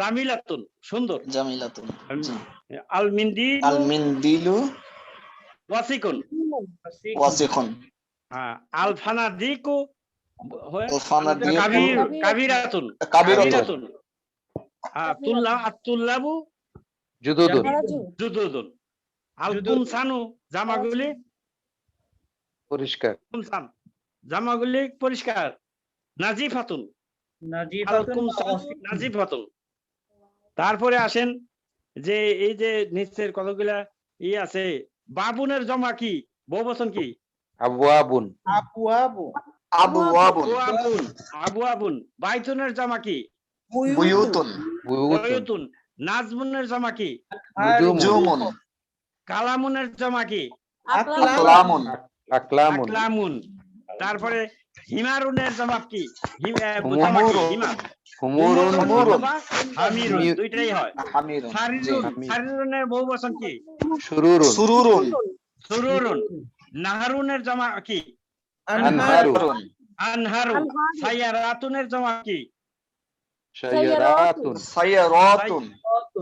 Speaker 1: জামিলাতুন, সুন্দর।
Speaker 4: জামিলাতুন। জি।
Speaker 1: আল মিন্দিলু
Speaker 4: আল মিন্দিলু
Speaker 1: ওয়াসিকুন।
Speaker 4: ওয়াসিখুন।
Speaker 1: আল ফানাদিকু
Speaker 4: আল ফানাদিকু
Speaker 1: কাবিরাতুন।
Speaker 4: কাবিরাতুন।
Speaker 1: তুল্লাবু
Speaker 9: জুদুদুন।
Speaker 1: জুদুদুন। আল কুমসানু জামাগুলি
Speaker 9: পরিষ্কার।
Speaker 1: কুমসান জামাগুলি পরিষ্কার। নাজিফাতুন। আল কুমসান নাজিফাতুন। তারপরে আসেন যে এই যে নিচের কতগুলা আছে, বাবুনের জমা কি, বহুবচন কি?
Speaker 9: আবওয়াবুন।
Speaker 5: আবওয়াবু।
Speaker 4: আবওয়াবুন।
Speaker 1: আবওয়াবুন। বাইতুনের জমা কি?
Speaker 4: বুয়ুতুন।
Speaker 1: বুয়ুতুন। নাজমুনের জমা কি?
Speaker 4: নুজুমুন।
Speaker 1: কালামুনের জমা কি?
Speaker 4: আকলামুন।
Speaker 1: আকলামুন। তারপরে হিমারুনের জমা কি? জমা কি? হিমার।
Speaker 9: হুমুরুন।
Speaker 1: হামিরুন, দুইটাই হয়।
Speaker 4: হামিরুন। জি।
Speaker 1: সারিরুনের বহুবচন কি?
Speaker 9: সুরুরুন।
Speaker 4: সুরুরুন।
Speaker 1: সুরুরুন। নাহারুনের জমা কি?
Speaker 4: আনহারুন।
Speaker 1: আনহারুন। সাইয়ারাতুনের জমা কি?
Speaker 9: সাইয়ারাতুন।
Speaker 4: সাইয়ারাতুন।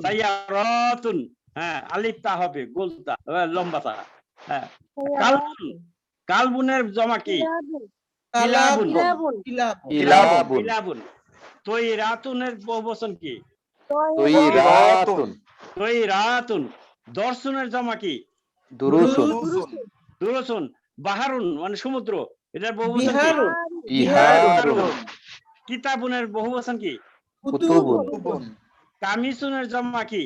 Speaker 1: সাইয়ারাতুন। হ্যাঁ, আলিফটা হবে গোলটা, লম্বাটা। হ্যাঁ। কালবুন। কালবুনের জমা কি? কিলাবুন।
Speaker 9: ইলাবুন।
Speaker 1: কিলাবুন। তৈরাতুনের বহুবচন কি?
Speaker 9: তৈরাতুন।
Speaker 1: তৈরাতুন। দর্শনের জমা কি?
Speaker 9: দুরুসুন।
Speaker 1: দুরুসুন। বাহারুন মানে সমুদ্র, এটার বহুবচন কি?
Speaker 9: ইহারুন।
Speaker 1: কিতাবুনের বহুবচন কি?
Speaker 9: কুতুবুন।
Speaker 1: কামিসুনের জমা কি?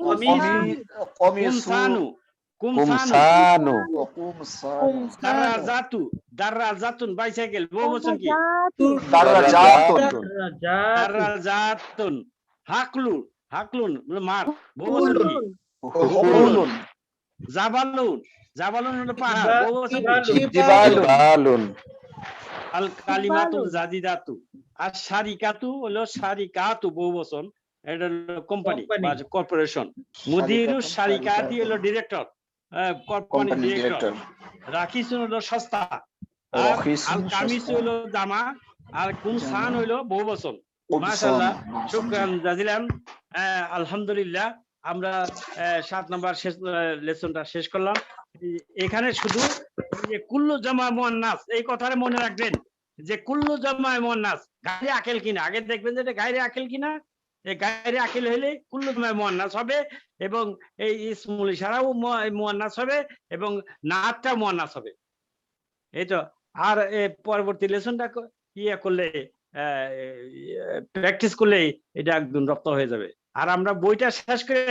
Speaker 4: কমিসু।
Speaker 1: কুমসানু।
Speaker 9: কুমসানু।
Speaker 1: দারাজাতু। দারাজাতুন বাইসাইকেল, বহুবচন কি?
Speaker 4: দারাজাতুন।
Speaker 1: দারাজাতুন। হাকলুন। হাকলুন মাঠ, বহুবচন কি?
Speaker 4: হুকুলুন।
Speaker 1: জাবালুন। জাবালুন হলো পাহাড়, বহুবচন কি?
Speaker 9: জিবালুন।
Speaker 1: আল কালিমাতুল জাদিদাতু। আর শারিকাতু হলো শারিকাতু, বহুবচন, এটা হলো কোম্পানি বা কর্পোরেশন। মুদিরু শারিকাতি হলো ডিরেক্টর, কোম্পানি ডিরেক্টর। রাকিসুন হলো সস্তা। আর আল কামিসু হলো জামা। আর কুমসান হইলো বহুবচন। মাশাআল্লাহ, শুকরান জাজিলান। আলহামদুলিল্লাহ, আমরা 7 নম্বর লেসনটা শেষ করলাম। এখানে শুধু কুল্লু জামা মুয়ান্নাস, এই কথাটা মনে রাখবেন যে কুল্লু জামা মুয়ান্নাস গায়রে আকেল কিনা, আগে দেখবেন যে এটা গায়রে আকেল কিনা। এই গায়রে আকেল হলে কুল্লু জামা মুয়ান্নাস হবে, এবং এই ইসমুল ইশারাও মুয়ান্নাস হবে, এবং নাতটা মুয়ান্নাস হবে। এই তো। আর পরবর্তী লেসনটা ইয়ে করলে, প্র্যাকটিস করলে এটা একদম রপ্ত হয়ে যাবে। আর আমরা বইটা শেষ করে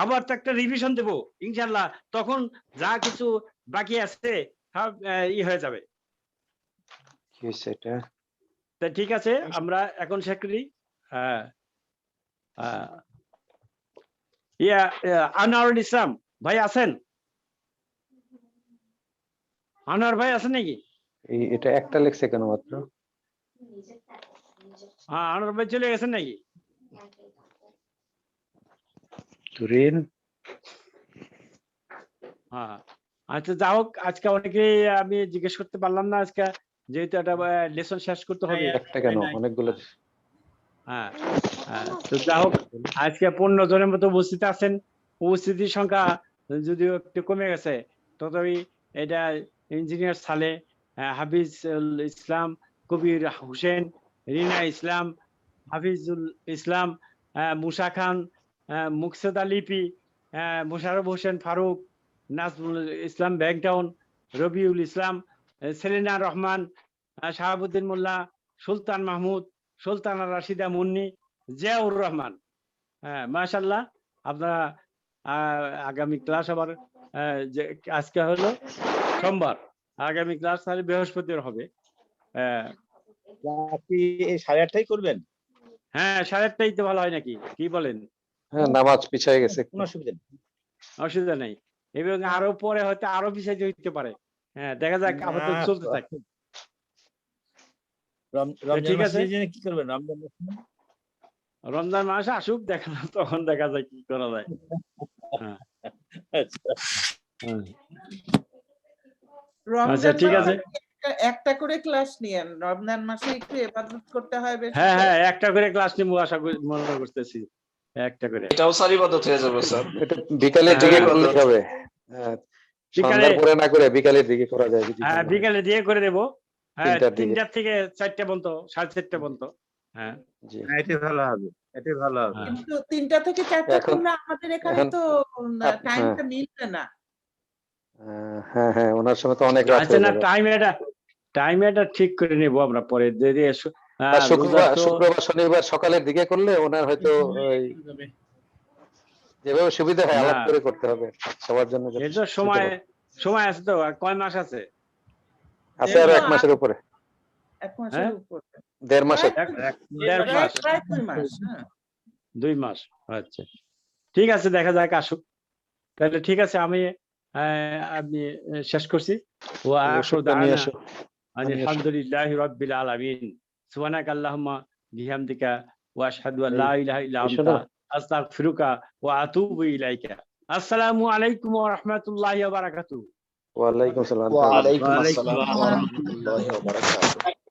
Speaker 1: আবার তো একটা রিভিশন দেবো ইনশাল্লাহ, তখন যা কিছু বাকি আছে সব হয়ে যাবে। তা ঠিক আছে, আমরা এখন শেষ করি। আনোয়ারুল ইসলাম ভাই আছেন? আনোয়ার ভাই আছেন নাকি?
Speaker 9: এটা একটা লেখছে কেন মাত্র?
Speaker 1: আনোয়ার ভাই চলে গেছেন নাকি?
Speaker 9: তুরিন।
Speaker 1: হ্যাঁ, আচ্ছা, যা হোক, আজকে অনেকে আমি জিজ্ঞেস করতে পারলাম না আজকে, যেহেতু একটা লেসন শেষ করতে হবে।
Speaker 9: একটা কেন, অনেকগুলো।
Speaker 1: হ্যাঁ, তো যা হোক, আজকে 15 জনের মতো উপস্থিত আছেন। উপস্থিতির সংখ্যা যদিও একটু কমে গেছে, তথাপি এটা ইঞ্জিনিয়ার সালে, হাফিজুল ইসলাম, কবির হোসেন, রিনা ইসলাম, হাফিজুল ইসলাম, মুসা খান, মুকসেদা লিপি, মোশারফ হোসেন ফারুক, নাজমুল ইসলাম ব্যাংটাউন, রবিউল ইসলাম, সেলিনা রহমান, শাহাবুদ্দিন মোল্লা, সুলতান মাহমুদ, সুলতানা রাশিদা মুন্নি, জিয়াউর রহমান। হ্যাঁ, মাশাআল্লাহ, আপনারা আগামী ক্লাস আবার আজকে হলো সোমবার, আগামী ক্লাস তাহলে বৃহস্পতিবার হবে।
Speaker 7: আপনি এই 8:30টাই করবেন?
Speaker 1: হ্যাঁ, 8:30টাই তো ভালো হয় নাকি, কি বলেন?
Speaker 9: হ্যাঁ নামাজ পিছিয়ে গেছে একটু।
Speaker 7: কোনো অসুবিধা নেই।
Speaker 1: অসুবিধা নেই, এবং আরো পরে হয়তো আরো পিছিয়ে হইতে পারে। হ্যাঁ, দেখা যাক, আপাতত
Speaker 7: না,
Speaker 1: চলতে থাকে।
Speaker 7: রমজান
Speaker 1: ঠিক আছে।
Speaker 7: মাসে কি করবেন রমজান মাসে?
Speaker 1: রমজান মাস আসুক, দেখা তখন দেখা যায় কি করা যায়। হ্যাঁ।
Speaker 7: আচ্ছা।
Speaker 1: হ্যাঁ।
Speaker 6: রমজান
Speaker 1: ঠিক
Speaker 6: মাসে
Speaker 1: আছে।
Speaker 6: একটা করে ক্লাস নিয়েন, রমজান মাসে একটু ইবাদত করতে হয় বেশি।
Speaker 1: হ্যাঁ হ্যাঁ, একটা করে ক্লাস নিবো আশা করি, মনে করতেছি একটা করে।
Speaker 4: এটাও স্যার ইবাদত হয়ে যাবে স্যার।
Speaker 9: এটা বিকালের দিকে করলে হবে। হ্যাঁ, সন্ধ্যার পরে না করে বিকালের দিকে করা যায় যদি
Speaker 1: হ্যাঁ,
Speaker 9: ভালো হয়।
Speaker 1: বিকালে দিয়ে করে দেবো। হ্যাঁ,
Speaker 9: 3টার দিকে।
Speaker 1: 3টা থেকে 4টা পর্যন্ত, 4:30 পর্যন্ত। হ্যাঁ
Speaker 9: জি।
Speaker 7: হ্যাঁ, এটাই ভালো হবে, এটাই ভালো হবে।
Speaker 1: হ্যাঁ।
Speaker 6: কিন্তু 3টা থেকে 4টা
Speaker 9: এখন-
Speaker 6: করলে আমাদের এখানে
Speaker 9: এখন-
Speaker 6: তো
Speaker 9: হ্যাঁ।
Speaker 6: টাইমটা মিলবে না।
Speaker 9: হ্যাঁ হ্যাঁ, ওনার সময় তো অনেক রাত
Speaker 1: আচ্ছা,
Speaker 9: হয়ে
Speaker 1: না
Speaker 9: যাবে।
Speaker 1: টাইম এটা ঠিক করে নেবো আমরা পরে, যদি
Speaker 9: আর শুক্রবার শনিবার সকালের দিকে করলে ওনার হয়তো ওই যেভাবে সুবিধা হয় আলাদা
Speaker 1: না।
Speaker 9: করে করতে হবে সবার জন্য। যাতে
Speaker 1: এই তো
Speaker 9: সুবিধা হয়।
Speaker 1: সময় আছে তো, আর কয় মাস আছে?
Speaker 9: আছে আরো 1 মাসের উপরে,
Speaker 6: 1 মাসের
Speaker 1: হ্যাঁ?
Speaker 6: উপরে।
Speaker 9: 1.5 মাস।
Speaker 1: দেড় মাস,
Speaker 6: প্রায় 2 মাস। হ্যাঁ।
Speaker 1: 2 মাস। আচ্ছা, ঠিক আছে, দেখা যাক আসুক। তাহলে ঠিক আছে, আমি আপনি শেষ করছি। ও আখিরু
Speaker 9: নিয়ে
Speaker 1: দাওয়ানা
Speaker 9: এসো।
Speaker 1: আলহামদুলিল্লাহি রাব্বিল আলামিন। সুবহানাকা আল্লাহুম্মা বিহামদিকা ওয়া আশহাদু আল লা ইলাহা ইল্লা আনতা আস্তাগফিরুকা ওয়া আতুবু ইলাইকা। আসসালামু আলাইকুম ওয়া রাহমাতুল্লাহি ওয়া বারাকাতুহু।
Speaker 9: ওয়ালাইকুম আসসালাম।
Speaker 4: ওয়া আলাইকুম
Speaker 7: ওয়ালাইকুম
Speaker 4: আসসালাম ওয়া রাহমাতুল্লাহি ওয়া বারাকাতুহু।